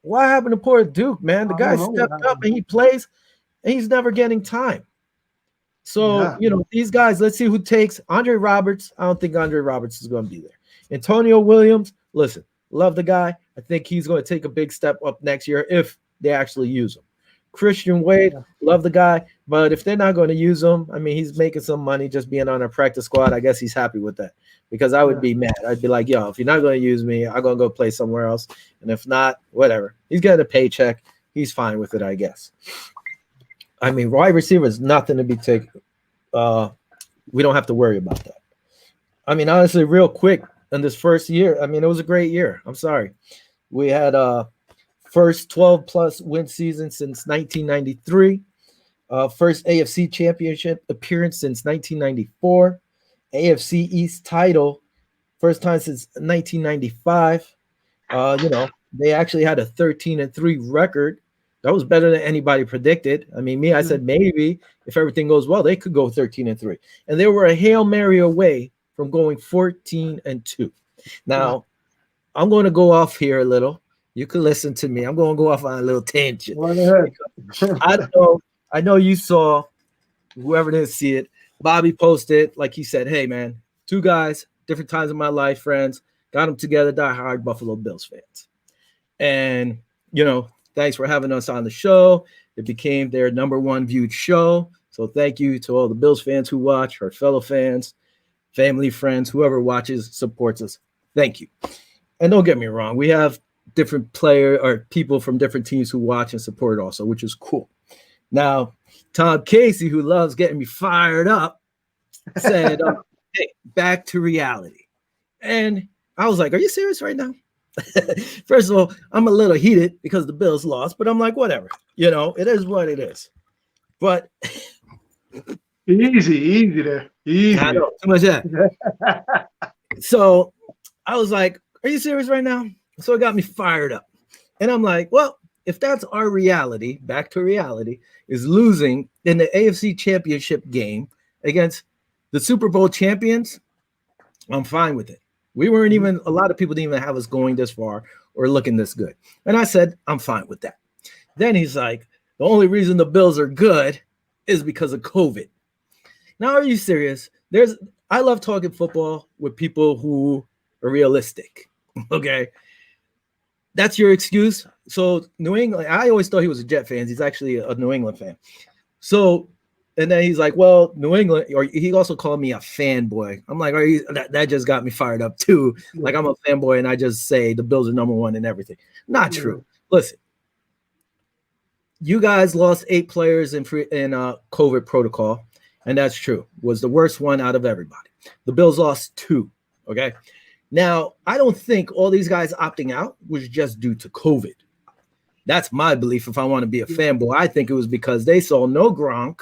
What happened to poor Duke, man? The guy stepped up and he plays, and he's never getting time. So, these guys, let's see who takes Andre Roberts. I don't think Andre Roberts is going to be there. Antonio Williams, listen, love the guy. I think he's going to take a big step up next year if they actually use him. Christian Wade, love the guy, but if they're not going to use him, I mean, he's making some money just being on a practice squad. I guess he's happy with that, because I would be mad. I'd be like, yo, if you're not going to use me, I'm going to go play somewhere else. And if not, whatever. He's getting a paycheck. He's fine with it, I guess. I mean, wide receiver is nothing to be taken. We don't have to worry about that. I mean, honestly, real quick, in this first year, I mean, it was a great year. I'm sorry. We had first 12-plus win season since 1993. First AFC Championship appearance since 1994. AFC East title, first time since 1995. They actually had a 13-3 record. That was better than anybody predicted. I mean, I said maybe if everything goes well, they could go 13-3. And they were a Hail Mary away from going 14-2. Now, I'm going to go off here a little. You can listen to me. I'm going to go off on a little tangent. I don't know. I know you saw, whoever didn't see it, Bobby posted, like he said, hey, man, two guys, different times in my life, friends, got them together, diehard Buffalo Bills fans. And, thanks for having us on the show. It became their #1 viewed show. So thank you to all the Bills fans who watch, our fellow fans, family, friends, whoever watches, supports us. Thank you. And don't get me wrong, we have different people from different teams who watch and support also, which is cool. Now, Tom Casey, who loves getting me fired up, said, hey, back to reality. And I was like, are you serious right now? First of all, I'm a little heated because the Bills lost, but I'm like, whatever. It is what it is. But easy there. Easy. I know, too much of that. So I was like, are you serious right now? So it got me fired up. And I'm like, well, if that's our reality, back to reality, is losing in the AFC Championship game against the Super Bowl champions, I'm fine with it. We weren't even, a lot of people didn't even have us going this far or looking this good. And I said, I'm fine with that. Then he's like, the only reason the Bills are good is because of COVID. Now, are you serious? I love talking football with people who are realistic. Okay. That's your excuse. So New England, I always thought he was a Jet fan. He's actually a New England fan. So, and then he's like, well, New England, or he also called me a fanboy. I'm like, that just got me fired up too. Like I'm a fanboy and I just say the Bills are #1 and everything. Not true. Listen, you guys lost 8 players in COVID protocol. And that's true. Was the worst one out of everybody. The Bills lost 2. Okay. Now, I don't think all these guys opting out was just due to COVID. That's my belief. If I want to be a fanboy, I think it was because they saw no Gronk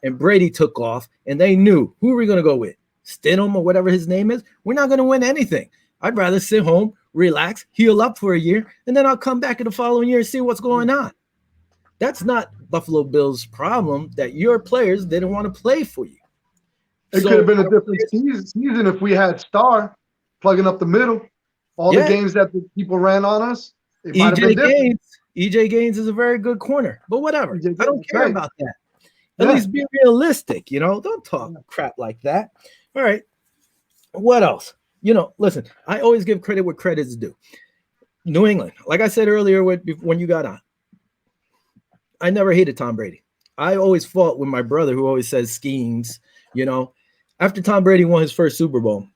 and Brady took off and they knew, who are we going to go with? Stidham or whatever his name is? We're not going to win anything. I'd rather sit home, relax, heal up for a year, and then I'll come back in the following year and see what's going on. That's not Buffalo Bills' problem that your players didn't want to play for you. It could have been a different season if we had Star plugging up the middle. All the games that the people ran on us, it might have been different. EJ Gaines is a very good corner, but whatever. I don't care about that. At least be realistic, Don't talk crap like that. All right. What else? Listen, I always give credit where credit is due. New England, like I said earlier when you got on, I never hated Tom Brady. I always fought with my brother who always says schemes, After Tom Brady won his first Super Bowl,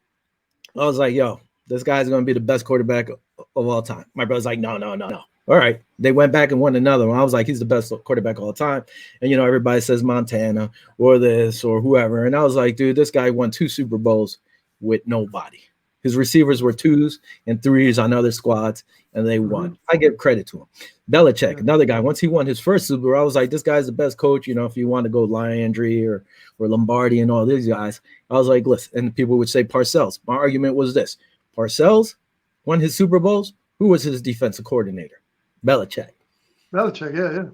I was like, yo, this guy's going to be the best quarterback of all time. My brother's like, no. All right. They went back and won another one. I was like, he's the best quarterback of all time. And, everybody says Montana or this or whoever. And I was like, dude, this guy won 2 Super Bowls with nobody. His receivers were 2s and 3s on other squads, and they won. I give credit to him. Belichick, another guy. Once he won his first Super Bowl, I was like, this guy's the best coach. If you want to go Landry or Lombardi and all these guys, I was like, listen. And people would say Parcells. My argument was this: Parcells won his Super Bowls. Who was his defensive coordinator? Belichick. Yeah.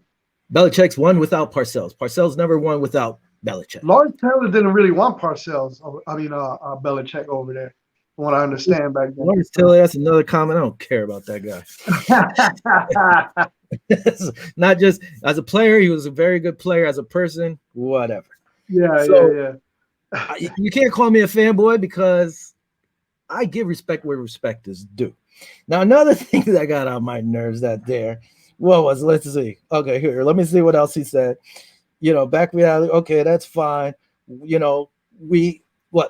Belichick's won without Parcells. Parcells never won without Belichick. Lawrence Taylor didn't really want Parcells. Belichick over there. From what I understand back then. Lawrence Taylor, that's another comment. I don't care about that guy. Not just as a player, he was a very good player. As a person, whatever. Yeah. You can't call me a fanboy because I give respect where respect is due. Now, another thing that got on my nerves that there, let's see. Okay, here, let me see what else he said. Back reality. Okay, that's fine.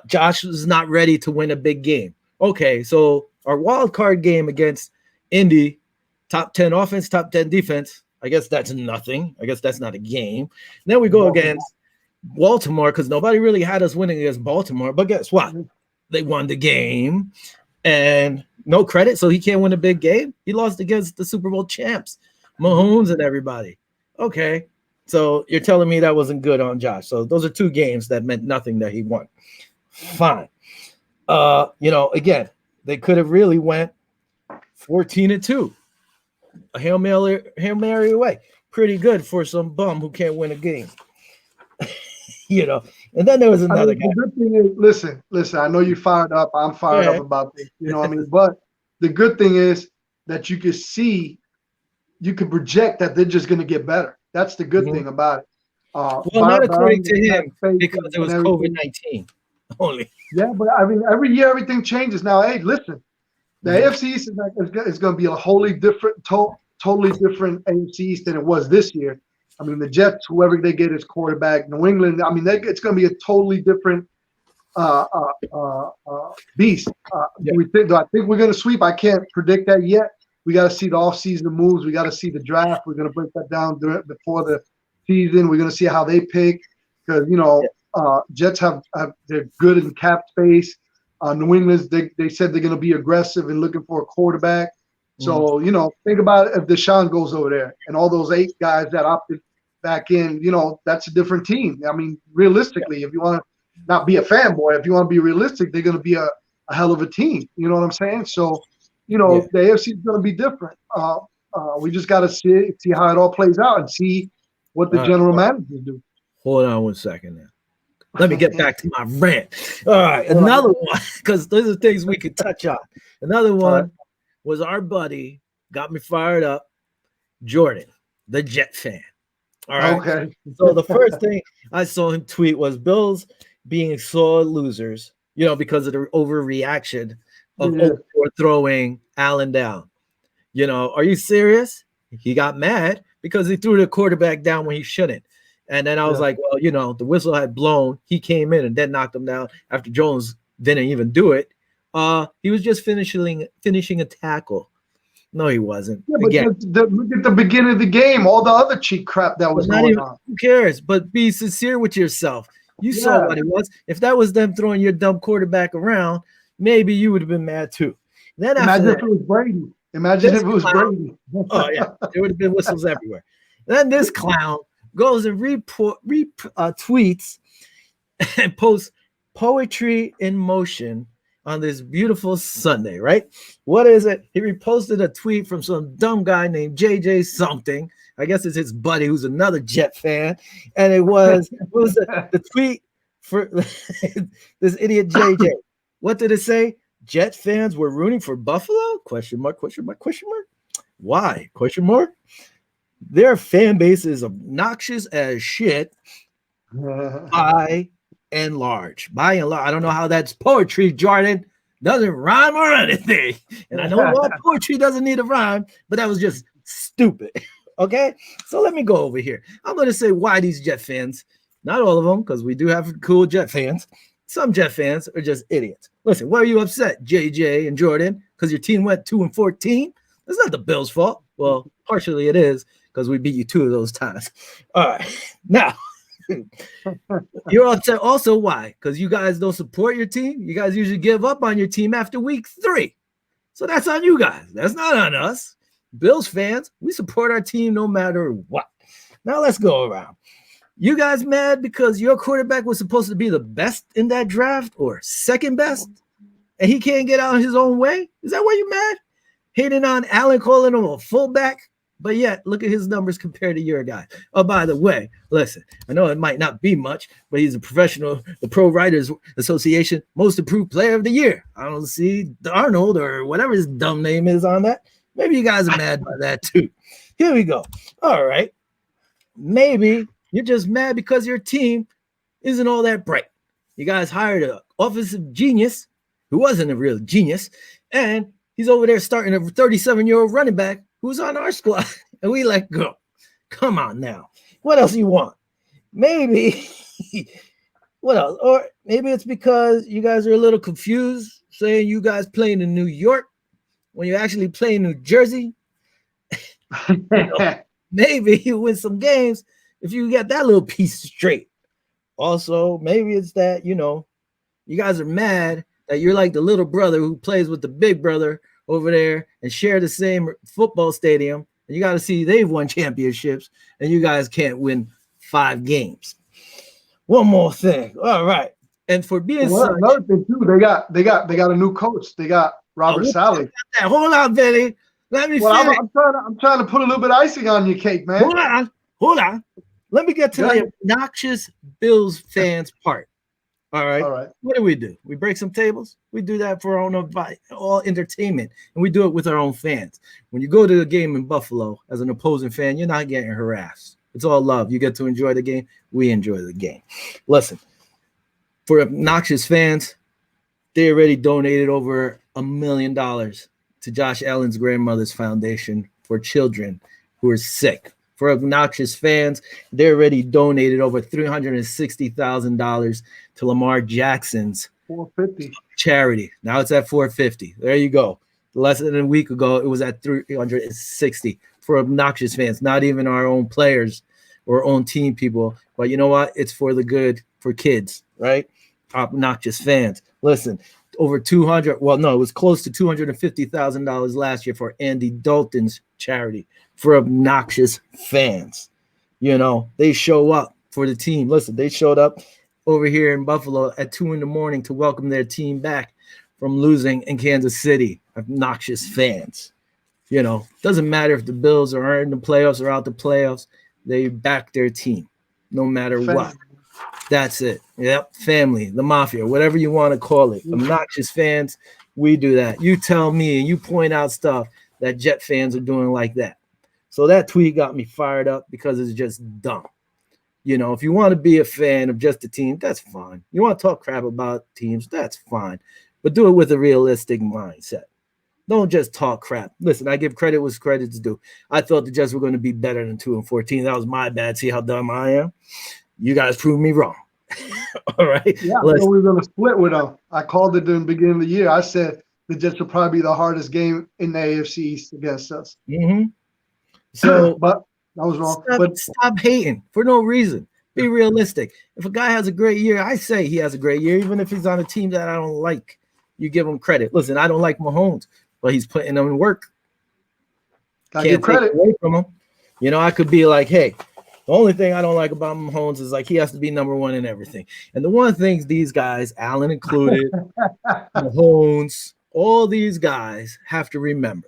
Josh is not ready to win a big game. Okay, so our wild card game against Indy, top 10 offense, top 10 defense. I guess that's nothing. I guess that's not a game. Then we go against Baltimore because nobody really had us winning against Baltimore. But guess what? They won the game. And no credit, so he can't win a big game. He lost against the Super Bowl champs, Mahomes and everybody. Okay, so you're telling me that wasn't good on Josh. So those are two games that meant nothing that he won. Fine. Again, they could have really went 14-2. A Hail Mary away. Pretty good for some bum who can't win a game. And then there was another guy. The good thing is, listen, I know you fired up. I'm fired up about this. You know what I mean? But the good thing is that you can project that they're just going to get better. That's the good thing about it. Not according to him, because it was COVID-19 only. Yeah, but I mean, every year everything changes. Now, hey, listen, the AFC East is going to be a wholly different, totally different AFC East than it was this year. I mean, the Jets, whoever they get as quarterback, New England, I mean, it's going to be a totally different beast. Do I think we're going to sweep? I can't predict that yet. We got to see the offseason moves. We got to see the draft. We're going to break that down before the season. We're going to see how they pick because, Jets they're good in cap space. New England, they said they're going to be aggressive and looking for a quarterback. So, think about it if Deshaun goes over there and all those 8 guys that opted back in, that's a different team. I mean, realistically, if you want to not be a fanboy, if you want to be realistic, they're going to be a hell of a team. You know what I'm saying? So, the AFC is going to be different. We just got to see how it all plays out and see what the general managers do. Hold on one second now. Let me get back to my rant. All right, another one, because those are things we could touch on. Another one was our buddy, got me fired up, Jordan, the Jet fan. All right. Okay. So the first thing I saw him tweet was Bills being sore losers, because of the overreaction of throwing Allen down. Are you serious? He got mad because he threw the quarterback down when he shouldn't. And then I was like, well, the whistle had blown. He came in and then knocked him down after Jones didn't even do it. He was just finishing a tackle. No, he wasn't. Yeah, but look at the beginning of the game, all the other cheap crap that was going on. Who cares? But be sincere with yourself. You saw what it was. If that was them throwing your dumb quarterback around, maybe you would have been mad too. Then imagine if it was Brady. Imagine if it was Brady. Oh yeah, there would have been whistles everywhere. Then this clown goes and tweets and posts poetry in motion on this beautiful Sunday, right? What is it? He reposted a tweet from some dumb guy named JJ something. I guess it's his buddy who's another Jet fan. And it was the tweet for this idiot JJ. What did it say? Jet fans were rooting for Buffalo? Question mark, question mark, question mark. Why? Question mark. Their fan base is obnoxious as shit by and large. I don't know how that's poetry, Jordan. Doesn't rhyme or anything. And I know what poetry doesn't need a rhyme, but that was just stupid. Okay? So let me go over here. I'm going to say why these Jet fans, not all of them, because we do have cool Jet fans. Some Jet fans are just idiots. Listen, why are you upset, JJ and Jordan? Because your team went 2-14? That's not the Bills' fault. Well, partially it is, because we beat you 2 of those times. All right. Now, you're upset also why? Because you guys don't support your team. You guys usually give up on your team after week 3. So that's on you guys. That's not on us. Bills fans, we support our team no matter what. Now let's go around. You guys mad because your quarterback was supposed to be the best in that draft or second best, and he can't get out his own way? Is that why you're mad? Hating on Allen, calling him a fullback? But yet, look at his numbers compared to your guy. Oh, by the way, listen, I know it might not be much, but he's a professional, the Pro Writers Association Most Improved Player of the Year. I don't see Arnold or whatever his dumb name is on that. Maybe you guys are mad by that too. Here we go. All right. Maybe you're just mad because your team isn't all that bright. You guys hired an offensive genius who wasn't a real genius, and He's over there starting a 37-year-old running back who's on our squad, and we let go. Come on now. What else you want? Maybe what else? Or maybe it's because you guys are a little confused, saying you guys playing in New York when you actually play in New Jersey. Maybe you win some games if you get that little piece straight. Also, maybe it's that, you guys are mad that you're like the little brother who plays with the big brother over there and share the same football stadium. And you got to see they've won championships and you guys can't win 5 games. One more thing. All right. And for being another thing too, they got a new coach. They got Robert Saleh. Hold on, Vinny. Let me finish. I'm trying to put a little bit of icing on your cake, man. Hold on. Let me get to the obnoxious Bills fans part. All right. What do? We break some tables. We do that for our own all entertainment, and we do it with our own fans. When you go to a game in Buffalo as an opposing fan, you're not getting harassed. It's all love. You get to enjoy the game. We enjoy the game. Listen, for obnoxious fans, they already donated over $1 million to Josh Allen's grandmother's foundation for children who are sick. For obnoxious fans, they already donated over $360,000 to Lamar Jackson's $450 charity. Now it's at $450. There you go. Less than a week ago, it was at $360 for obnoxious fans, not even our own players or own team people. But you know what? It's for the good for kids, right? Obnoxious fans. Listen, over it was close to $250,000 last year for Andy Dalton's charity for obnoxious fans. They show up for the team. Listen, they showed up over here in Buffalo at 2 a.m. to welcome their team back from losing in Kansas City. Obnoxious fans. Doesn't matter if the Bills are in the playoffs or out the playoffs, they back their team no matter what. That's it. Yep. Family, the mafia, whatever you want to call it. Obnoxious fans, we do that. You tell me and you point out stuff that Jet fans are doing like that. So that tweet got me fired up because it's just dumb. If you want to be a fan of just a team, that's fine. You want to talk crap about teams, that's fine. But do it with a realistic mindset. Don't just talk crap. Listen, I give credit where credit's due. I thought the Jets were going to be better than 2-14. That was my bad. See how dumb I am? You guys proved me wrong. All right. Yeah, so we were going to split with them. I called it in the beginning of the year. I said the Jets will probably be the hardest game in the AFC East against us. Mm-hmm. So, but I was wrong. Stop hating for no reason. Be realistic. If a guy has a great year, I say he has a great year, even if he's on a team that I don't like. You give him credit. Listen, I don't like Mahomes, but he's putting them in work. Can't give credit away from him. I could be like, hey, the only thing I don't like about Mahomes is like he has to be number one in everything. And the one thing these guys, Allen included, Mahomes, all these guys have to remember,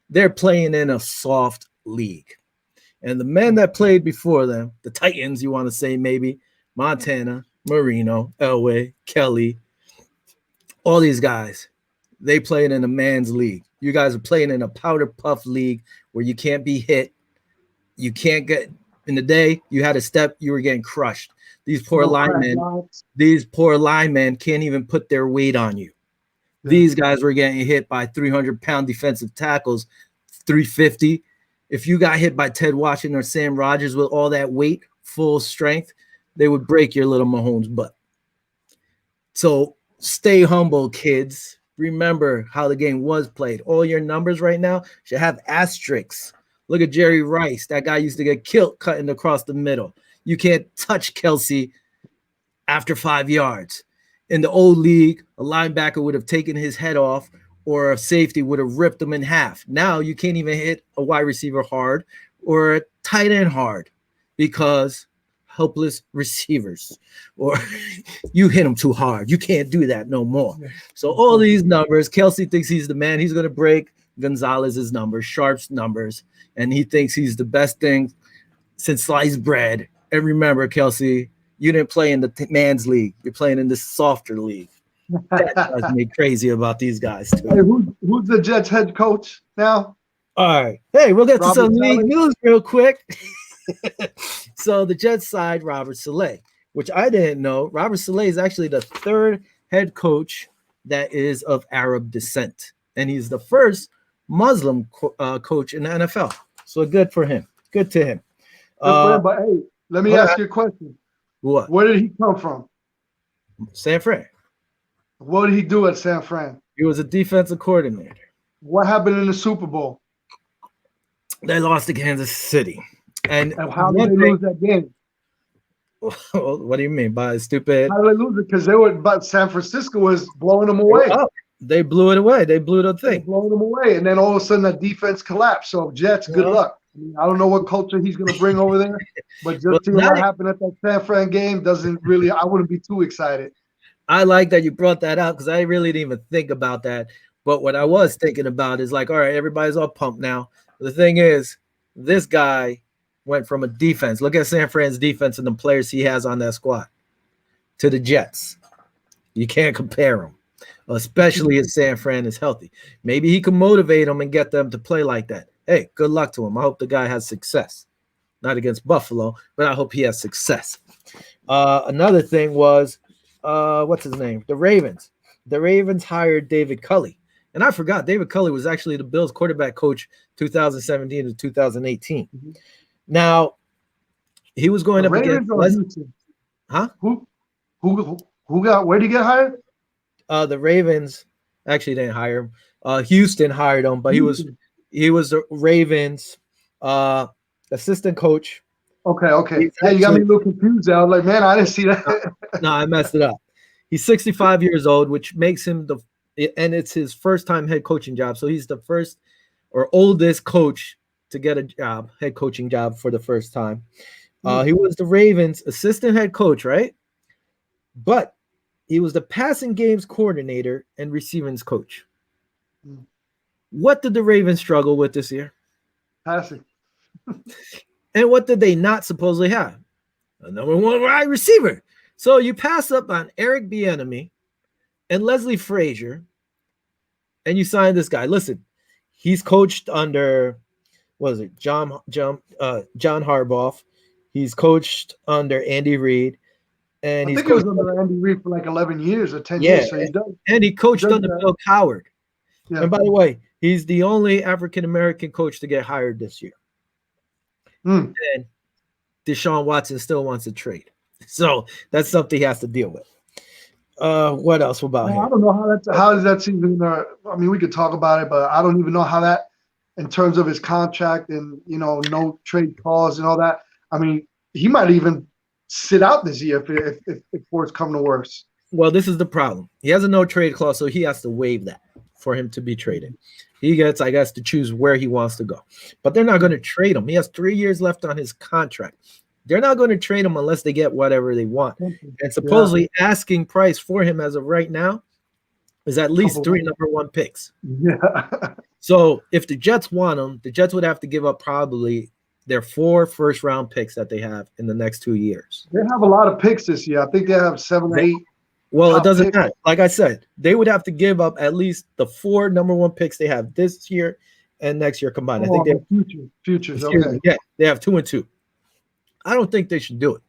they're playing in a soft league. And the men that played before them, the Titans, you want to say maybe, Montana, Marino, Elway, Kelly, all these guys, they played in a man's league. You guys are playing in a powder puff league where you can't be hit. You can't get – in the day, you had a step, you were getting crushed. These poor linemen can't even put their weight on you. Yeah. These guys were getting hit by 300-pound defensive tackles, 350. If you got hit by Ted Washington or Sam Rodgers with all that weight, full strength, they would break your little Mahomes butt. So stay humble, kids. Remember how the game was played. All your numbers right now should have asterisks. Look at Jerry Rice. That guy used to get killed cutting across the middle. You can't touch Kelsey after 5 yards. In the old league, a linebacker would have taken his head off or a safety would have ripped him in half. Now you can't even hit a wide receiver hard or a tight end hard because helpless receivers or you hit him too hard. You can't do that no more. So all these numbers, Kelsey thinks he's the man. He's going to break Gonzalez's numbers, Sharp's numbers, and he thinks he's the best thing since sliced bread. And remember, Kelsey, you didn't play in the man's league. You're playing in the softer league. That drives me crazy about these guys, too. Hey, who's the Jets head coach now? All right. Hey, we'll get to some league Saleh. news real quick. So the Jets side Robert Saleh, which I didn't know. Robert Saleh is actually the third head coach that is of Arab descent and he's the first Muslim coach in the NFL. So good for him. Good to him. But hey, let me ask you a question. What? Where did he come from? San Fran. What did he do at San Fran? He was a defensive coordinator. What happened in the Super Bowl? They lost to Kansas City. And how did they lose that game? What do you mean by stupid? How did they lose it? Because but San Francisco was blowing them away. They blew it away. They blew the thing. Blowing them away. And then all of a sudden that defense collapsed. So Jets, good luck. I don't know what culture he's going to bring over there, but just seeing what happened at that San Fran game doesn't really, I wouldn't be too excited. I like that you brought that out because I really didn't even think about that. But what I was thinking about is like, all right, everybody's all pumped now. The thing is, this guy went from a defense. Look at San Fran's defense and the players he has on that squad to the Jets. You can't compare them, especially if San Fran is healthy. Maybe he can motivate them and get them to play like that. Hey, good luck to him. I hope the guy has success. Not against Buffalo, but I hope he has success. Another thing was, what's his name? The Ravens. The Ravens hired David Culley. And I forgot, David Culley was actually the Bills quarterback coach 2017 to 2018. Mm-hmm. Now, he was going up against Huh? Who got, where did he get hired? The Ravens actually didn't hire him. Houston hired him, but he was the Ravens assistant coach. Okay. Yeah, you got me a little confused. I was like, man, I didn't see that. No, I messed it up. He's 65 years old, which makes him and it's his first time head coaching job. So he's the first or oldest coach to get a head coaching job for the first time. He was the Ravens assistant head coach, right? But he was the passing games coordinator and receivings coach. What did the Ravens struggle with this year? Passing. And what did they not supposedly have? A number one wide receiver. So you pass up on Eric Bieniemy and Leslie Frazier, and you sign this guy. Listen, he's coached under, John Harbaugh. He's coached under Andy Reid. And I think he was under Andy Reid for like 11 years or 10 years. So and he coached under Bill Cowher. Yeah. And by the way, he's the only African-American coach to get hired this year. And Deshaun Watson still wants to trade. So that's something he has to deal with. What else about him? I don't know how does that season, I mean, we could talk about it, but I don't even know how that, in terms of his contract and, no trade clause and all that. I mean, he might even sit out this year if worse come to worse. Well, this is the problem. He has a no trade clause, so he has to waive that for him to be traded. He gets, I guess, to choose where he wants to go. But they're not going to trade him. He has 3 years left on his contract. They're not going to trade him unless they get whatever they want. And supposedly asking price for him as of right now is at least 3 number one picks. Yeah. So if the Jets want him, the Jets would have to give up probably their 4 first-round picks that they have in the next 2 years. They have a lot of picks this year. I think they have 7 or 8. Well, it doesn't matter. Like I said, they would have to give up at least the 4 number one picks they have this year and next year combined. I think they have futures. Okay. Yeah, they have 2 and 2. I don't think they should do it.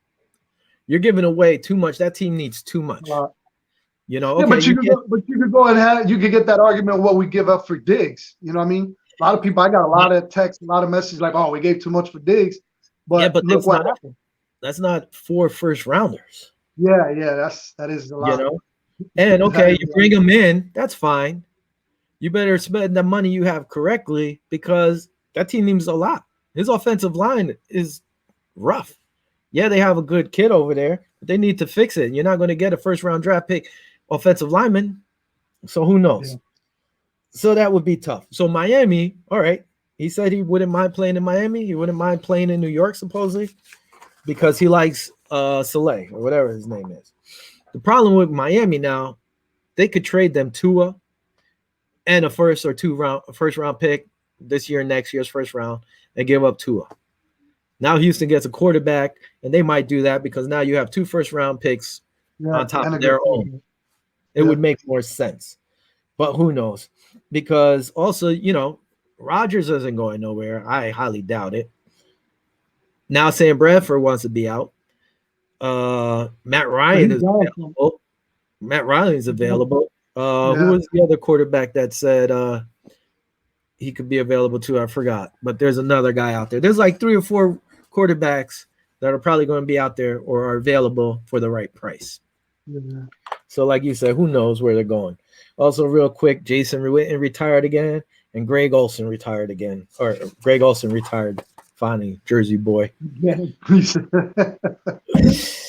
You're giving away too much. That team needs too much. Okay, but you could go and you could get that argument of what we give up for Diggs. You know what I mean? A lot of people, I got a lot of texts, a lot of messages like, "Oh, we gave too much for Diggs," but look what happened. That's not 4 first rounders. Yeah, that is a lot. And okay, you bring them in, that's fine. You better spend the money you have correctly because that team needs a lot. His offensive line is rough. Yeah, they have a good kid over there, but they need to fix it. You're not going to get a first-round draft pick offensive lineman, so who knows? Yeah. So that would be tough. So Miami, all right, he said he wouldn't mind playing in Miami. He wouldn't mind playing in New York, supposedly, because he likes Saleh or whatever his name is. The problem with Miami now, they could trade them Tua and a first round pick this year, next year's first round, and give up Tua. Now Houston gets a quarterback, and they might do that because now you have 2 first-round picks on top of their own. It would make more sense. But who knows? Because also, Rodgers isn't going nowhere. I highly doubt it. Now Sam Bradford wants to be out. Matt Ryan is available. Who was the other quarterback that said he could be available too? I forgot. But there's another guy out there. There's like 3 or 4 quarterbacks that are probably going to be out there or are available for the right price. Yeah. So, like you said, who knows where they're going? Also, real quick, Jason Witten retired again, and Greg Olson retired again. Or Greg Olson retired. Finally, Jersey boy. Yeah, please.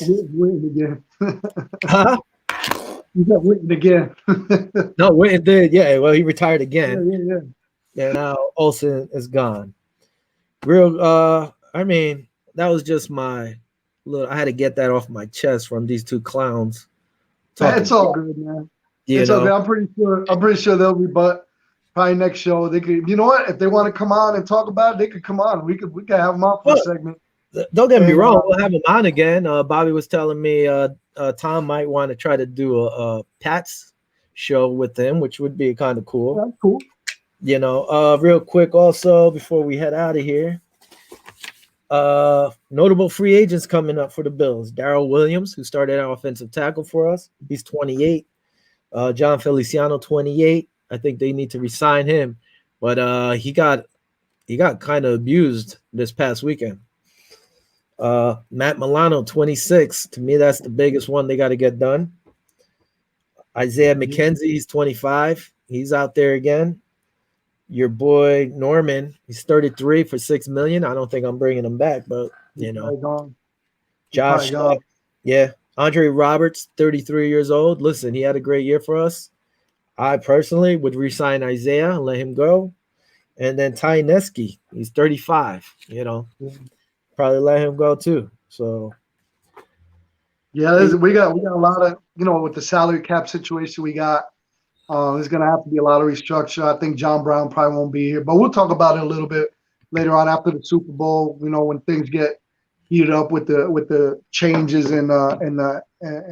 Witten again. Huh? You got Witten again. No, Witten did. Yeah, well, he retired again. Yeah. And now Olsen is gone. Real, I mean, that was just my little. I had to get that off my chest from these 2 clowns. It's all good, man. It's all good. I'm pretty sure they'll be. But probably next show they could. You know what? If they want to come on and talk about it, they could come on. We could have them on for a segment. Don't get me wrong. We'll have them on again. Bobby was telling me Tom might want to try to do a Pat's show with him, which would be kind of cool. That's cool. You know, real quick also before we head out of here, notable free agents coming up for the Bills. Darrell Williams, who started our offensive tackle for us, he's 28. John Feliciano, 28. I think they need to re-sign him, but he got kind of abused this past weekend. Matt Milano, 26. To me, that's the biggest one they got to get done. Isaiah McKenzie, he's 25. He's out there again. Your boy Norman, he's 33 for $6 million. I don't think I'm bringing him back, but you know, Josh, Andre Roberts, 33 years old. Listen, he had a great year for us. I personally would re-sign Isaiah and let him go, and then Ty Neski, he's 35. You know, probably let him go too. So, yeah, we got a lot of with the salary cap situation we got. There's going to have to be a lot of restructure. I think John Brown probably won't be here, but we'll talk about it a little bit later on after the Super Bowl. You know, when things get heated up with the changes and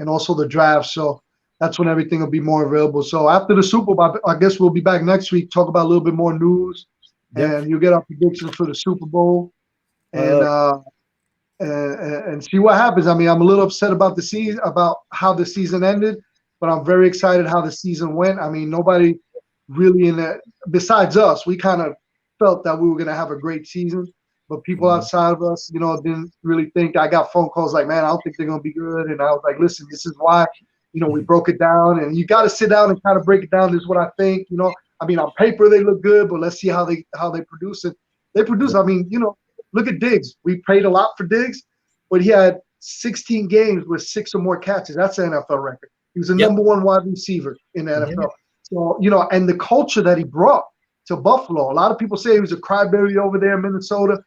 also the draft. So that's when everything will be more available. So after the Super Bowl, I guess we'll be back next week, talk about a little bit more news, and you'll get our predictions for the Super Bowl and see what happens. I mean, I'm a little upset about the season, about how the season ended. But I'm very excited how the season went. I mean, nobody really in that, besides us, we kind of felt that we were going to have a great season. But people outside of us, didn't really think. I got phone calls like, man, I don't think they're going to be good. And I was like, listen, this is why, we broke it down. And you got to sit down and kind of break it down. This is what I think. I mean, on paper, they look good, but let's see how they produce it. They produce, I mean, look at Diggs. We paid a lot for Diggs, but he had 16 games with 6 or more catches. That's an NFL record. He was the number 1 wide receiver in the NFL. So, and the culture that he brought to Buffalo. A lot of people say he was a crybaby over there in Minnesota,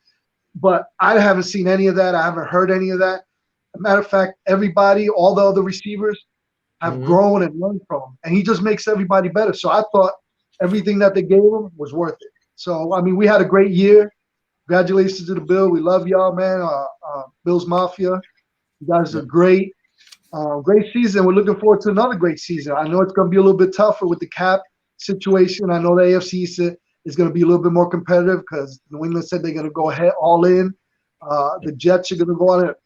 but I haven't seen any of that. I haven't heard any of that. As a matter of fact, all the other receivers have grown and learned from him, and he just makes everybody better. So I thought everything that they gave him was worth it. So, I mean, we had a great year. Congratulations to the Bills. We love y'all, man. Bills Mafia. You guys are great. Great season. We're looking forward to another great season. I know it's going to be a little bit tougher with the cap situation. I know the AFC is going to be a little bit more competitive because New England said they're going to go ahead all in. The Jets are going to go on it.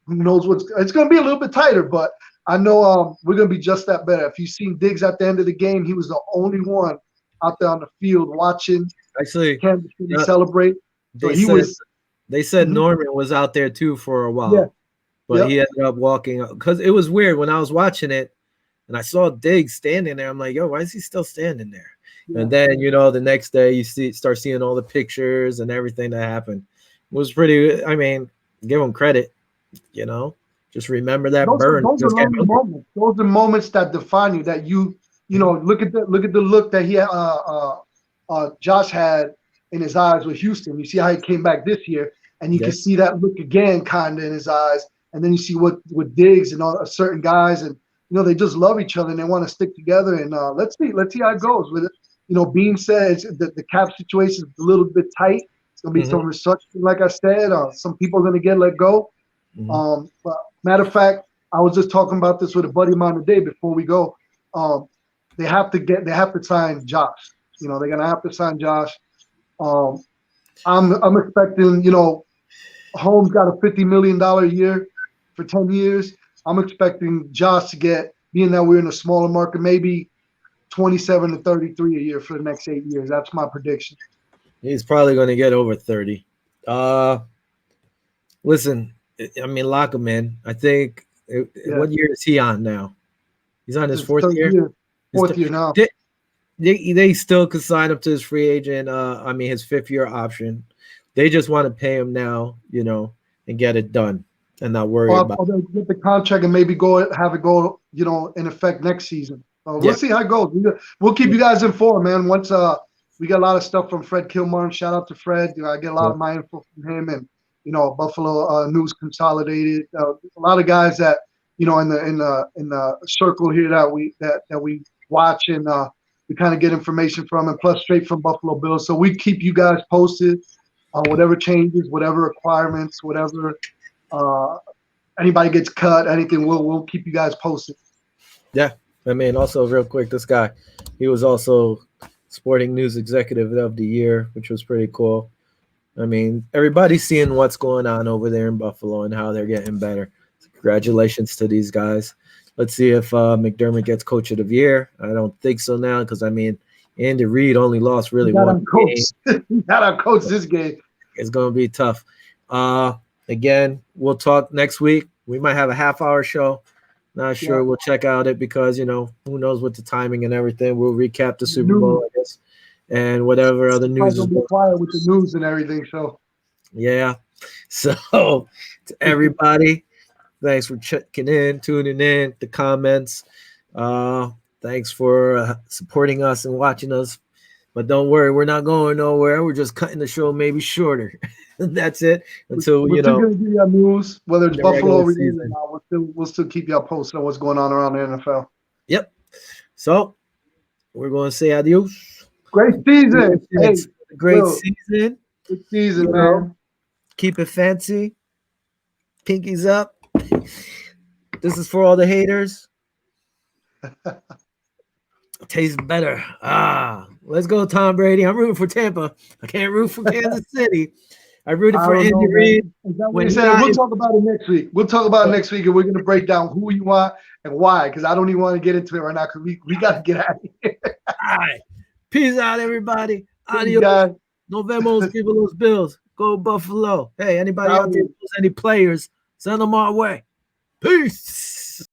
Who knows it's going to be a little bit tighter, but I know we're going to be just that better. If you've seen Diggs at the end of the game, he was the only one out there on the field watching Kansas City celebrate. They said Norman was out there too for a while. Yeah. But he ended up walking up because it was weird when I was watching it and I saw Diggs standing there. I'm like, yo, why is he still standing there? Yeah. And then, the next day you start seeing all the pictures and everything that happened. It was pretty, I mean, give him credit, just remember that burn. Those are moments that define you, that look at the look that Josh had in his eyes with Houston. You see how he came back this year and you can see that look again kind of in his eyes. And then you see what Diggs and all certain guys, and they just love each other and they want to stick together. And let's see how it goes with it. Beam said the cap situation is a little bit tight. It's gonna be some restructuring, like I said. Some people are gonna get let go. But matter of fact, I was just talking about this with a buddy of mine today before we go. They have to sign Josh. They're gonna have to sign Josh. I'm expecting. Holmes got a $50 million a year for 10 years. I'm expecting Josh to get, being that we're in a smaller market, maybe 27 to 33 a year for the next 8 years. That's my prediction. He's probably going to get over 30. Listen, I mean, lock him in. I think. What year is he on now? He's on his fourth year. Fourth year now. They still could sign up to his free agent. His 5th-year option. They just want to pay him now, and get it done, and not worry about. Or they'll get the contract and maybe have it go, in effect next season. We'll see how it goes. We'll keep you guys informed, man. Once we got a lot of stuff from Fred Kilmartin. Shout out to Fred. I get a lot of my info from him and Buffalo News Consolidated. A lot of guys that in the circle here that we watch and we kind of get information from, and plus straight from Buffalo Bills. So we keep you guys posted on whatever changes, whatever requirements, whatever anybody gets cut, anything. We'll keep you guys posted. Yeah. Also real quick, this guy, he was also Sporting News Executive of the Year, which was pretty cool. Everybody's seeing what's going on over there in Buffalo and how they're getting better. So congratulations to these guys. Let's see if McDermott gets Coach of the Year. I don't think so now because, Andy Reid only lost really one game. He got our coach this game. It's going to be tough. Again, we'll talk next week. We might have a half-hour show. Not sure. Yeah. We'll check out it because, who knows with the timing and everything. We'll recap the Super Bowl, I guess, and whatever other news is. Be quiet with the news and everything. So, yeah. So, to everybody, thanks for checking in, tuning in, the comments. Thanks for supporting us and watching us. But don't worry, we're not going nowhere. We're just cutting the show maybe shorter. That's it. Until we're still gonna give you news, whether it's Buffalo or not. We'll still keep y'all posted on what's going on around the NFL. Yep. So we're going to say adios. Great season. Great season. Good season, man. Keep it fancy. Pinkies up. This is for all the haters. Tastes better. Let's go, Tom Brady. I'm rooting for Tampa. I can't root for Kansas City. I rooted for Andy Reid. We'll talk about it next week. We'll talk about it next week, and we're going to break down who you want and why, because I don't even want to get into it right now because we got to get out of here. All right. Peace out, everybody. Adios. Nos vemos, VivaLosBills. Go Buffalo. Hey, anybody out there knows any players, send them our way. Peace.